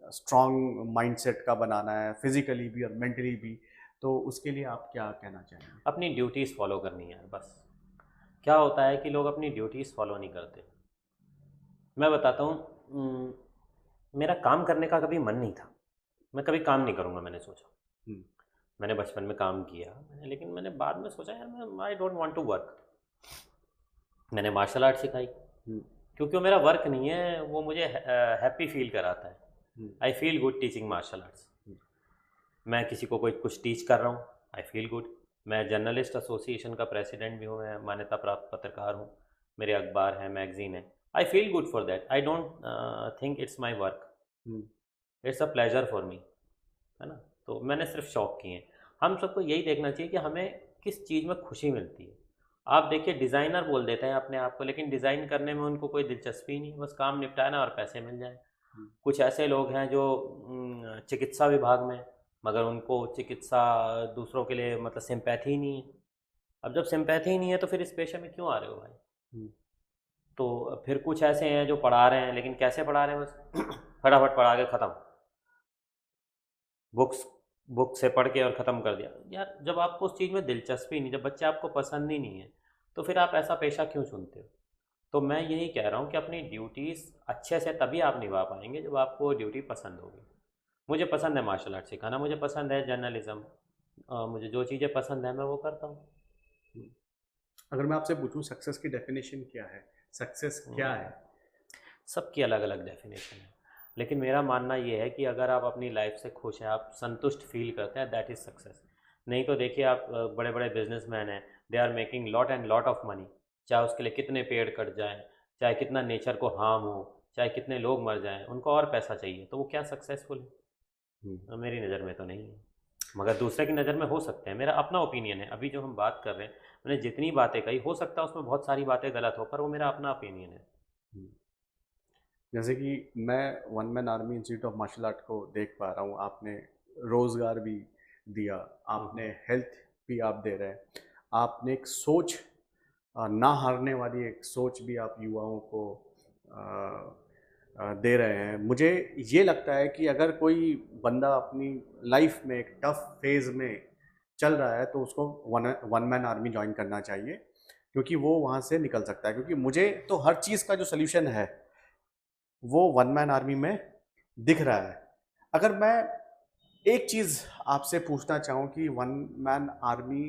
स्ट्रॉन्ग माइंडसेट का बनाना है, फिजिकली भी और मेंटली भी, तो उसके लिए आप क्या कहना चाहेंगे? अपनी ड्यूटीज़ फॉलो करनी है बस। क्या होता है कि लोग अपनी ड्यूटीज़ फॉलो नहीं करते। मैं बताता हूँ, मेरा काम करने का कभी मन नहीं था। मैं कभी काम नहीं करूँगा मैंने सोचा। हम्म, मैंने बचपन में काम किया मैंने, लेकिन मैंने बाद में सोचा यार मैं I don't want to work. मैंने मार्शल आर्ट सिखाई, हम्म, क्योंकि वो मेरा वर्क नहीं है, वो मुझे हैप्पी फील कराता है। Hmm, I feel good teaching martial arts. Hmm, मैं किसी को कोई कुछ टीच कर रहा हूँ, आई फील गुड। मैं जर्नलिस्ट एसोसिएशन का प्रेसिडेंट भी हूँ, मैं मान्यता प्राप्त पत्रकार हूँ, मेरे अखबार हैं, मैगजीन है। I feel good for that. I don't think it's my work, hmm, it's a pleasure for me, है ना। तो मैंने सिर्फ शौक किए हैं। हम सबको यही देखना चाहिए कि हमें किस चीज़ में खुशी मिलती है। आप देखिए, डिज़ाइनर बोल देते हैं अपने आप को, लेकिन डिज़ाइन करने में उनको कोई दिलचस्पी नहीं, बस काम निपटाना और पैसे मिल जाए। हम्म, कुछ ऐसे लोग हैं जो चिकित्सा विभाग में, मगर उनको चिकित्सा दूसरों के लिए मतलब सिंपैथी नहीं है। अब जब सिंपैथी नहीं है तो फिर इस पेशे में क्यों आ रहे हो भाई? हम्म, तो फिर कुछ ऐसे हैं जो पढ़ा रहे हैं, लेकिन कैसे पढ़ा रहे हैं, बस फटाफट पढ़ा के ख़त्म, बुक्स बुक से पढ़ के और ख़त्म कर दिया। यार जब आपको उस चीज़ में दिलचस्पी नहीं, जब बच्चे आपको पसंद ही नहीं है, तो फिर आप ऐसा पेशा क्यों चुनते हो? तो मैं यही कह रहा हूँ कि अपनी ड्यूटीज़ अच्छे से तभी आप निभा पाएंगे जब आपको ड्यूटी पसंद होगी। मुझे पसंद है मार्शल आर्ट सिखाना, मुझे पसंद है जर्नलिज्म, मुझे जो चीज़ें पसंद है मैं वो करता हूँ। हम्म। अगर मैं आपसे पूछूं सक्सेस की डेफिनेशन क्या है, सक्सेस क्या है? सबकी अलग अलग डेफिनेशन है, लेकिन मेरा मानना ये है कि अगर आप अपनी लाइफ से खुश हैं, आप संतुष्ट फील करते हैं, दैट इज़ सक्सेस। नहीं तो देखिए, आप बड़े बड़े बिजनेसमैन हैं, they are making lot and lot of money, चाहे उसके लिए कितने पेड़ कट जाएं, चाहे कितना नेचर को हार्म हो, चाहे कितने लोग मर जाएं, उनको और पैसा चाहिए, तो वो क्या सक्सेसफुल है? मेरी नज़र में तो नहीं है, मगर दूसरे की नज़र में हो सकते हैं। मेरा अपना ओपिनियन है। अभी जो हम बात कर रहे हैं, मैंने जितनी बातें कही, हो सकता है उसमें बहुत सारी बातें गलत हो, पर वो मेरा अपना ओपिनियन है। हम्म। जैसे कि मैं one man army institute of martial art को देख पा रहा हूँ, आपने रोज़गार भी दिया, आपने हेल्थ भी आप दे रहे हैं, आपने एक सोच, ना हारने वाली एक सोच भी आप युवाओं को दे रहे हैं। मुझे ये लगता है कि अगर कोई बंदा अपनी लाइफ में एक टफ फेज़ में चल रहा है तो उसको वन मैन आर्मी ज्वाइन करना चाहिए, क्योंकि वो वहाँ से निकल सकता है। क्योंकि मुझे तो हर चीज़ का जो सल्यूशन है वो वन मैन आर्मी में दिख रहा है। अगर मैं एक चीज़ आपसे पूछना चाहूँ कि वन मैन आर्मी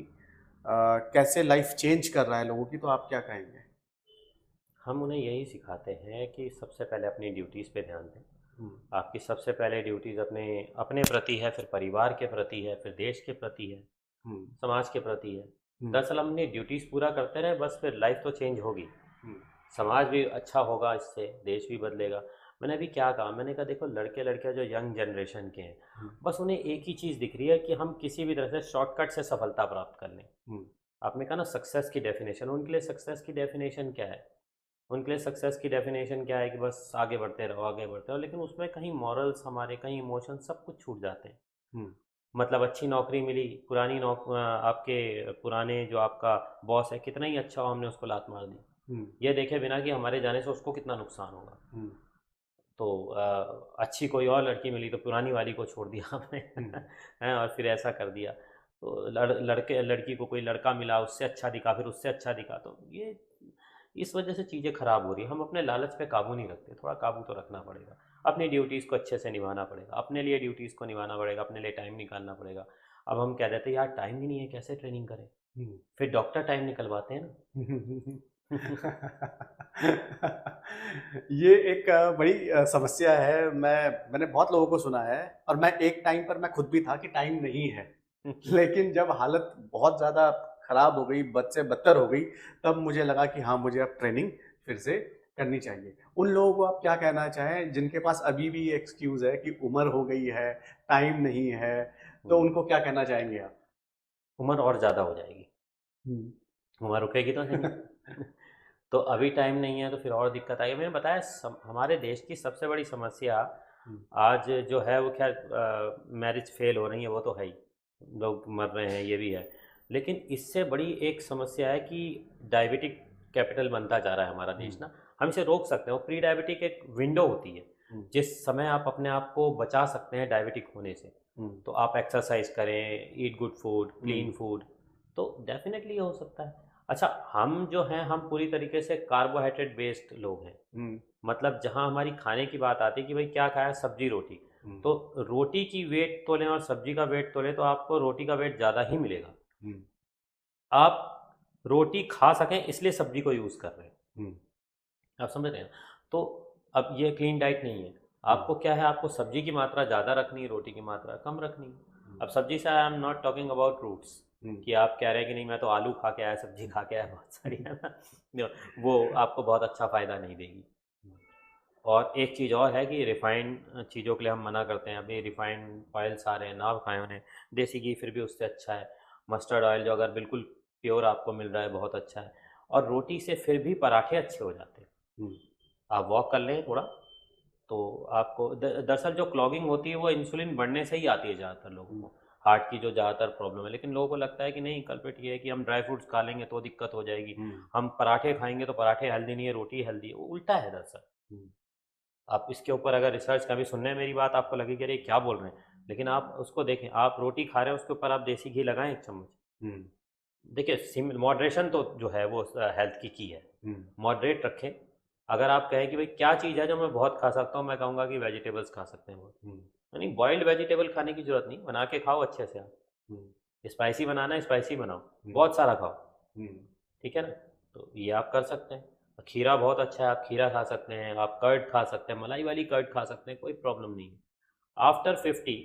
कैसे लाइफ चेंज कर रहा है लोगों की, तो आप क्या कहेंगे? हम उन्हें यही सिखाते हैं कि सबसे पहले अपनी ड्यूटीज़ पे ध्यान दें। हम्म, आपकी सबसे पहले ड्यूटीज़ अपने अपने प्रति है, फिर परिवार के प्रति है, फिर देश के प्रति है, हम्म, समाज के प्रति है। हम्म, दरअसल हम अपनी ड्यूटीज़ पूरा करते रहे बस, फिर लाइफ तो चेंज होगी, हम्म, समाज भी अच्छा होगा, इससे देश भी बदलेगा। मैंने अभी क्या कहा, मैंने कहा देखो, लड़के लड़कियां जो यंग जनरेशन के हैं, हम्म, बस उन्हें एक ही चीज़ दिख रही है कि हम किसी भी तरह से शॉर्टकट से सफलता प्राप्त कर लें। हम्म, आपने कहा ना सक्सेस की डेफिनेशन, उनके लिए सक्सेस की डेफिनेशन क्या है? उनके लिए सक्सेस की डेफिनेशन क्या है कि बस आगे बढ़ते रहो, आगे बढ़ते रहो, लेकिन उसमें कहीं मॉरल्स हमारे, कहीं इमोशन, सब कुछ छूट जाते हैं। हम्म, मतलब अच्छी नौकरी मिली, आपके पुराने जो आपका बॉस है, कितना ही अच्छा हो, हमने उसको लात मार दी, हम्म, ये देखे बिना कि हमारे जाने से उसको कितना नुकसान होगा। हम्म, तो अच्छी कोई और लड़की मिली तो पुरानी वाली को छोड़ दिया आपने हम्म, हैं, और फिर ऐसा कर दिया। तो लड़के लड़की को कोई लड़का मिला, उससे अच्छा दिखा, फिर उससे अच्छा दिखा, तो ये इस वजह से चीज़ें ख़राब हो रही हैं। हम अपने लालच पे काबू नहीं रखते, थोड़ा काबू तो रखना पड़ेगा। अपनी ड्यूटीज़ को अच्छे से निभाना पड़ेगा, अपने लिए ड्यूटीज़ को निभाना पड़ेगा, अपने लिए टाइम निकालना पड़ेगा। अब हम कह देते हैं यार टाइम ही नहीं है, कैसे ट्रेनिंग करें? हम्म, फिर डॉक्टर टाइम निकलवाते हैं हम्म। ना। ये एक बड़ी समस्या है। मैंने बहुत लोगों को सुना है, और मैं एक टाइम पर मैं खुद भी था कि टाइम नहीं है। लेकिन जब हालत बहुत ज़्यादा खराब हो गई, बद से बदतर हो गई, तब मुझे लगा कि हाँ, मुझे अब ट्रेनिंग फिर से करनी चाहिए। उन लोगों को आप क्या कहना चाहें जिनके पास अभी भी ये एक्सक्यूज़ है कि उम्र हो गई है, टाइम नहीं है, तो उनको क्या कहना चाहेंगे आप? उम्र और ज़्यादा हो जाएगी, हम्म, उम्र रुकेगी तो नहीं। तो अभी टाइम नहीं है तो फिर और दिक्कत आएगी। मैंने बताया, हमारे देश की सबसे बड़ी समस्या हम्म, आज जो है वो, खैर मैरिज फेल हो रही है वो तो है ही, लोग मर रहे हैं ये भी है, लेकिन इससे बड़ी एक समस्या है कि डायबिटिक कैपिटल बनता जा रहा है हमारा हम्म, देश ना। हम इसे रोक सकते हैं। वो प्री डायबिटिक एक विंडो होती है, हम्म, जिस समय आप अपने आप को बचा सकते हैं डायबिटिक होने से, तो आप एक्सरसाइज करें, eat good food, clean food, तो डेफिनेटली ये हो सकता है। अच्छा, हम जो हैं हम पूरी तरीके से कार्बोहाइड्रेट बेस्ड लोग हैं। मतलब जहाँ हमारी खाने की बात आती है कि भाई क्या खाया, सब्जी रोटी, तो रोटी की वेट तोलें और सब्जी का वेट तोलें तो आपको रोटी का वेट ज़्यादा ही मिलेगा। आप रोटी खा सकें इसलिए सब्जी को यूज़ कर रहे हैं, आप समझ रहे हैं। तो अब ये क्लीन डाइट नहीं है, आपको क्या है, आपको सब्जी की मात्रा ज़्यादा रखनी है, रोटी की मात्रा कम रखनी है। अब सब्जी से I am not talking about fruits, कि आप कह रहे हैं कि नहीं मैं तो आलू खा के आया, सब्जी खा के आया बहुत सारी, है ना, वो आपको बहुत अच्छा फ़ायदा नहीं देगी। और एक चीज़ और है कि रिफ़ाइंड चीज़ों के लिए हम मना करते हैं। अभी रिफ़ाइंड ऑयल्स आ रहे हैं, ना खाएं उन्हें। देसी घी फिर भी उससे अच्छा है। मस्टर्ड ऑयल जो अगर बिल्कुल प्योर आपको मिल रहा है बहुत अच्छा है। और रोटी से फिर भी पराठे अच्छे हो जाते हैं। आप वॉक कर लें थोड़ा, तो आपको दरअसल जो क्लॉगिंग होती है वो इंसुलिन बढ़ने से ही आती है ज़्यादातर लोगों को, हार्ट की जो ज़्यादातर प्रॉब्लम है। लेकिन लोगों को लगता है कि नहीं, कल्प्रिट ये है कि हम ड्राई फ्रूट्स खा लेंगे तो दिक्कत हो जाएगी, हम पराठे खाएंगे तो पराठे हेल्दी नहीं है, रोटी हेल्दी है। वो उल्टा है दरअसल। आप इसके ऊपर अगर रिसर्च कभी सुनने मेरी बात, आपको लगे कि अरे क्या बोल रहे हैं, लेकिन आप उसको देखें, आप रोटी खा रहे हैं उसके ऊपर आप देसी घी लगाएं 1 चम्मच। देखिए मॉडरेशन तो जो है वो हेल्थ की है। मॉडरेट रखें। अगर आप कहें कि भाई क्या चीज़ है जो मैं बहुत खा सकता हूँ, मैं कहूँगा कि वेजिटेबल्स खा सकते हैं बहुत। यानी बॉइल्ड वेजिटेबल खाने की जरूरत नहीं, बना के खाओ अच्छे से आप। स्पाइसी बनाना है, स्पाइसी बनाओ, बहुत सारा खाओ, ठीक है ना। तो ये आप कर सकते हैं। खीरा बहुत अच्छा है, आप खीरा खा सकते हैं, आप कर्ड खा सकते हैं, मलाई वाली कर्ड खा सकते हैं, कोई प्रॉब्लम नहीं है। आफ्टर 50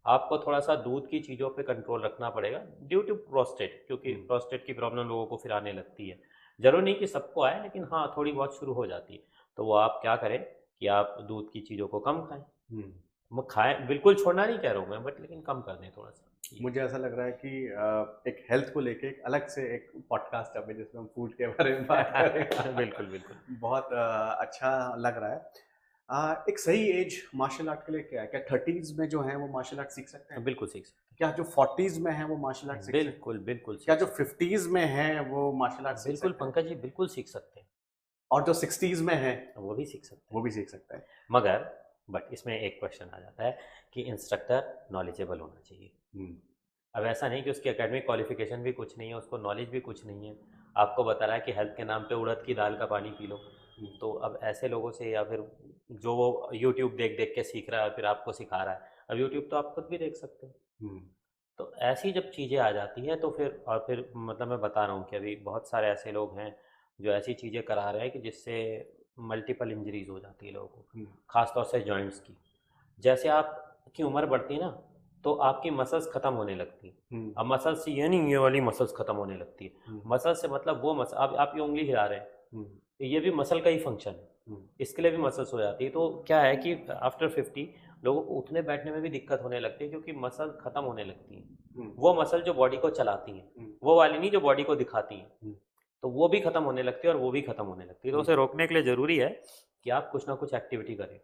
आपको थोड़ा सा दूध की चीज़ों पे कंट्रोल रखना पड़ेगा ड्यू टू प्रोस्टेट, क्योंकि प्रोस्टेट की प्रॉब्लम लोगों को फिर आने लगती है। ज़रूर नहीं कि सबको आए, लेकिन हाँ थोड़ी बहुत शुरू हो जाती है। तो वो आप क्या करें कि आप दूध की चीज़ों को कम खाएं। वो खाएं, बिल्कुल छोड़ना नहीं कह रहा हूँ मैं, बट लेकिन कम कर दें थोड़ा सा। मुझे ऐसा लग रहा है कि एक हेल्थ को लेके एक अलग से एक पॉडकास्ट है जिसमें हम फूड के बारे में बात करेंगे। बिल्कुल बिल्कुल। बहुत अच्छा लग रहा है। एक सही एज मार्शल आर्ट के लिए क्या है? क्या 30s में जो है वो मार्शल आर्ट सीख सकते हैं? बिल्कुल सीख सकते क्या जो 40s में है वो मार्शल आर्ट हैं, सीख सकते हैं? बिल्कुल बिल्कुल क्या सीख जो सकते 50s में है वो मार्शल आर्ट हैं, सीख बिल्कुल सकते हैं? पंकज जी बिल्कुल सीख सकते हैं। और जो 60s में है वो भी सीख सकते वो हैं, भी सीख सकते हैं? मगर बट इसमें एक क्वेश्चन आ जाता है कि इंस्ट्रक्टर नॉलेजेबल होना चाहिए। अब ऐसा नहीं कि उसकी एकेडमिक क्वालिफिकेशन भी कुछ नहीं है, उसको नॉलेज भी कुछ नहीं है, आपको बता रहा है कि हेल्थ के नाम पे उड़द की दाल का पानी पी लो। तो अब ऐसे लोगों से, या फिर जो वो यूट्यूब देख देख के सीख रहा है फिर आपको सिखा रहा है, अब यूट्यूब तो आप खुद भी देख सकते हैं। तो ऐसी जब चीज़ें आ जाती हैं तो फिर, और फिर मतलब मैं बता रहा हूँ कि अभी बहुत सारे ऐसे लोग हैं जो ऐसी चीज़ें करा रहे हैं कि जिससे मल्टीपल इंजरीज हो जाती है लोगों को, खासतौर से जॉइंट्स की। जैसे आपकी उम्र बढ़ती है ना, तो आपकी मसल्स ख़त्म होने लगती है। अब मसल्स ये नहीं, ये वाली मसल्स ख़त्म होने लगती है। मसल से मतलब वो मसल, आप ये उंगली हिला रहे हैं, तो ये भी मसल का ही फंक्शन है, इसके लिए भी मसल्स हो जाती है। तो क्या है कि आफ्टर 50 लोगों को उठने बैठने में भी दिक्कत होने लगती है, क्योंकि मसल ख़त्म होने लगती हैं। वो मसल जो बॉडी को चलाती हैं, वो वाली नहीं जो बॉडी को दिखाती हैं, तो वो भी ख़त्म होने लगती है और वो भी ख़त्म होने लगती है। तो उसे रोकने के लिए ज़रूरी है कि आप कुछ ना कुछ एक्टिविटी करें।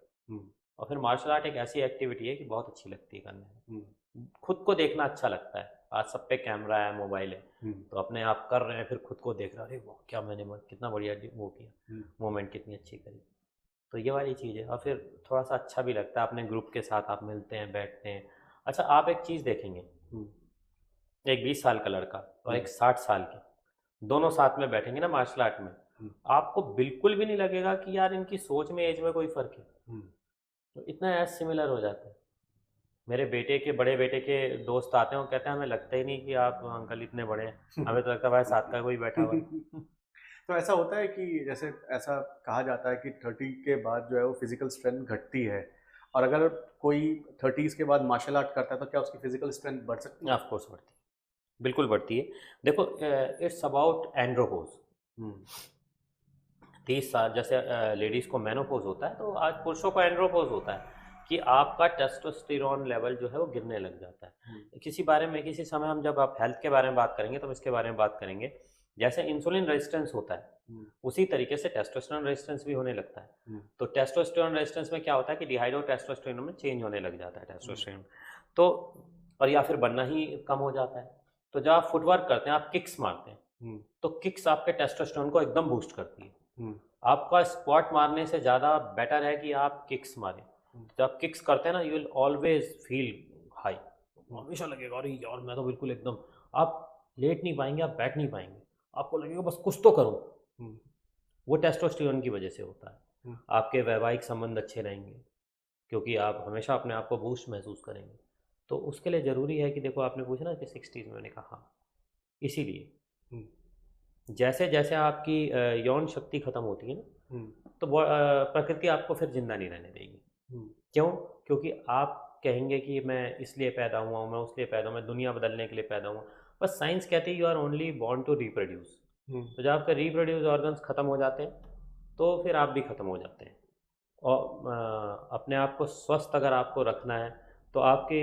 और फिर मार्शल आर्ट एक ऐसी एक्टिविटी है कि बहुत अच्छी लगती है करने में। खुद को देखना अच्छा लगता है। आज सब पे कैमरा है, मोबाइल है, तो अपने आप कर रहे हैं, फिर खुद को देख रहे हैं, अरे वाह क्या मैंने कितना बढ़िया वो किया, मूवमेंट कितनी अच्छी करी। तो ये वाली चीज़ है। और फिर थोड़ा सा अच्छा भी लगता है, अपने ग्रुप के साथ आप मिलते हैं, बैठते हैं। अच्छा, आप एक चीज़ देखेंगे, एक 20 साल का लड़का और एक 60 साल की, दोनों साथ में बैठेंगे ना मार्शल आर्ट में, आपको बिल्कुल भी नहीं लगेगा कि यार इनकी सोच में, एज में कोई फ़र्क है। तो इतना एज सिमिलर हो जाता है। मेरे बेटे के, बड़े बेटे के दोस्त आते हैं, वो कहते हैं हमें लगता ही नहीं कि आप अंकल इतने बड़े हैं, हमें तो लगता है भाई साथ का कोई बैठा हुआ है। तो ऐसा होता है कि जैसे ऐसा कहा जाता है कि 30 के बाद जो है वो फिजिकल स्ट्रेंथ घटती है, और अगर कोई 30s के बाद मार्शल आर्ट करता है तो क्या उसकी फिजिकल स्ट्रेंथ बढ़ सकती है? ऑफ कोर्स बढ़ती है, बिल्कुल बढ़ती है। देखो, इट्स अबाउट एंड्रोपोज। 30 साल जैसे लेडीज़ को मेनोपोज होता है, तो आज पुरुषों को एंड्रोपोज होता है कि आपका टेस्टोस्टेरोन लेवल जो है वो गिरने लग जाता है। किसी बारे में, किसी समय हम जब आप हेल्थ के बारे में बात करेंगे तो हम इसके बारे में बात करेंगे। जैसे इंसुलिन रेजिस्टेंस होता है, उसी तरीके से टेस्टोस्टेरोन रेजिस्टेंस भी होने लगता है। तो टेस्टोस्टेरोन रेजिस्टेंस में क्या होता है कि डिहाइड्रो टेस्टोस्टेरोन में चेंज होने लग जाता है टेस्टोस्टेरोन, तो और या फिर बनना ही कम हो जाता है। तो जब आप फुटवर्क करते हैं, आप किक्स मारते हैं, तो किक्स आपके टेस्टोस्टेरोन को एकदम बूस्ट करती है। आपका स्क्वाट मारने से ज़्यादा बेटर है कि आप किक्स मारें। जब आप किक्स करते हैं ना, you will always feel high, हमेशा लगेगा अरे यार मैं तो बिल्कुल एकदम, आप लेट नहीं पाएंगे, आप बैठ नहीं पाएंगे, आपको लगेगा बस कुछ तो करूँ। हम्म, वो टेस्टोस्टेरोन की वजह से होता है। हम्म, आपके वैवाहिक संबंध अच्छे रहेंगे क्योंकि आप हमेशा अपने आप को बूस्ट महसूस करेंगे। तो उसके लिए ज़रूरी है कि देखो, आपने पूछा ना कि 60s में, मैंने कहा हाँ, इसीलिए हम्म, जैसे जैसे आपकी यौन शक्ति खत्म होती है ना, हम्म, तो प्रकृति आपको फिर जिंदा नहीं रहने देगी। हम्म, क्यों? क्योंकि आप कहेंगे कि मैं इसलिए पैदा हुआ हूँ, मैं उसलिए पैदा हूँ, मैं दुनिया बदलने के लिए पैदा हुआ। बस साइंस कहती है you are only born to reproduce. Hmm, तो जब आपके रिप्रोड्यूस ऑर्गन्स खत्म हो जाते हैं तो फिर आप भी खत्म हो जाते हैं। और अपने आप को स्वस्थ अगर आपको रखना है तो आपकी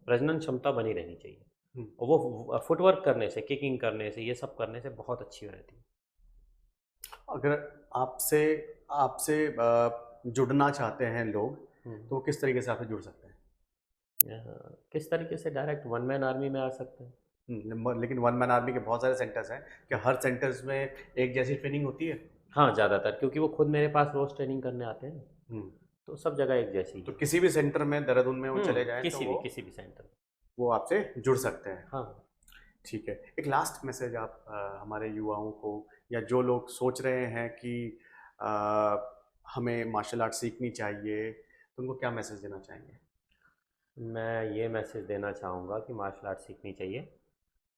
प्रजनन क्षमता बनी रहनी चाहिए। हम्म। और वो फुटवर्क करने से, किकिंग करने से, ये सब करने से बहुत अच्छी रहती है। अगर आपसे आपसे जुड़ना चाहते हैं लोग, हम्म। तो वो किस तरीके से आपसे जुड़ सकते हैं? किस तरीके से? डायरेक्ट वन मैन आर्मी में आ सकते हैं। लेकिन वन मैन आर्मी के बहुत सारे सेंटर्स हैं, क्या हर सेंटर्स में एक जैसी ट्रेनिंग होती है? हाँ, ज़्यादातर, क्योंकि वो खुद मेरे पास रोज़ ट्रेनिंग करने आते हैं, हम्म, तो सब जगह एक जैसी ही तो है। किसी भी सेंटर में देहरादून में वो चले जाएं तो किसी भी सेंटर में। वो आपसे जुड़ सकते हैं। हाँ। ठीक है, एक लास्ट मैसेज आप हमारे युवाओं को, या जो लोग सोच रहे हैं कि अ, हमें मार्शल आर्ट सीखनी चाहिए, तो उनको क्या मैसेज देना चाहेंगे? मैं ये मैसेज देना चाहूँगा कि मार्शल आर्ट सीखनी चाहिए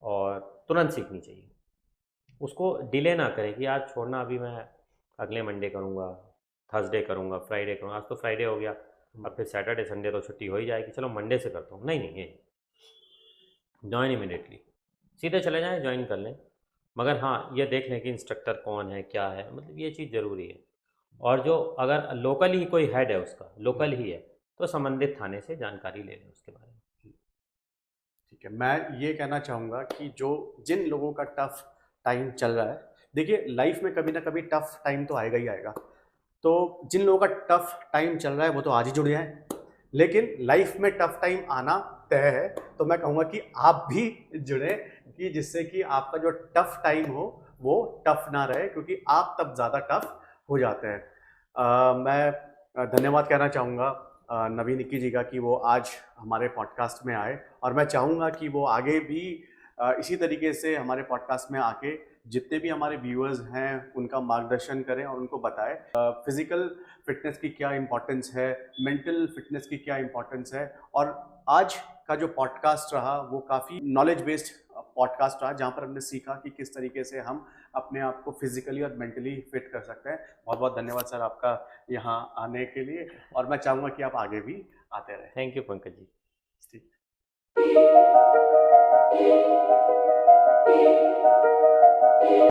और तुरंत सीखनी चाहिए। उसको डिले ना करें कि आज छोड़ना, अभी मैं अगले मंडे करूँगा, थर्सडे करूँगा, फ्राइडे करूँगा। आज तो फ्राइडे हो गया, अब फिर सैटरडे संडे तो छुट्टी हो ही जाएगी, चलो मंडे से करता हूँ। नहीं नहीं, ये जॉइन इमिडिएटली, सीधे चले जाएँ, ज्वाइन कर लें। मगर हाँ, ये देख लें कि इंस्ट्रक्टर कौन है, क्या है, मतलब ये चीज़ ज़रूरी है। और जो अगर लोकल ही कोई हेड है, उसका लोकल ही है, तो संबंधित थाने से जानकारी ले लें उसके बारे में। ठीक है, मैं ये कहना चाहूँगा कि जो जिन लोगों का टफ टाइम चल रहा है, देखिए लाइफ में कभी ना कभी टफ टाइम तो आएगा ही आएगा। तो जिन लोगों का टफ टाइम चल रहा है वो तो आज ही जुड़ जाएं, लेकिन लाइफ में टफ टाइम आना तय है। तो मैं कहूँगा कि आप भी जुड़े, कि जिससे कि आपका जो टफ टाइम हो वो टफ ना रहे, क्योंकि आप तब ज़्यादा टफ हो जाते हैं। मैं धन्यवाद कहना चाहूँगा नवीन निक्की जी का, कि वो आज हमारे पॉडकास्ट में आए, और मैं चाहूँगा कि वो आगे भी इसी तरीके से हमारे पॉडकास्ट में आके जितने भी हमारे व्यूअर्स हैं उनका मार्गदर्शन करें और उनको बताएं फिजिकल फिटनेस की क्या इंपॉर्टेंस है, मेंटल फिटनेस की क्या इंपॉर्टेंस है। और आज का जो पॉडकास्ट रहा वो काफ़ी नॉलेज बेस्ड पॉडकास्ट रहा, जहाँ पर हमने सीखा कि किस तरीके से हम अपने आप को फिजिकली और मेंटली फिट कर सकते हैं। बहुत बहुत धन्यवाद सर आपका यहाँ आने के लिए, और मैं चाहूँगा कि आप आगे भी आते रहें। Thank you Pankaj ji. ठीक।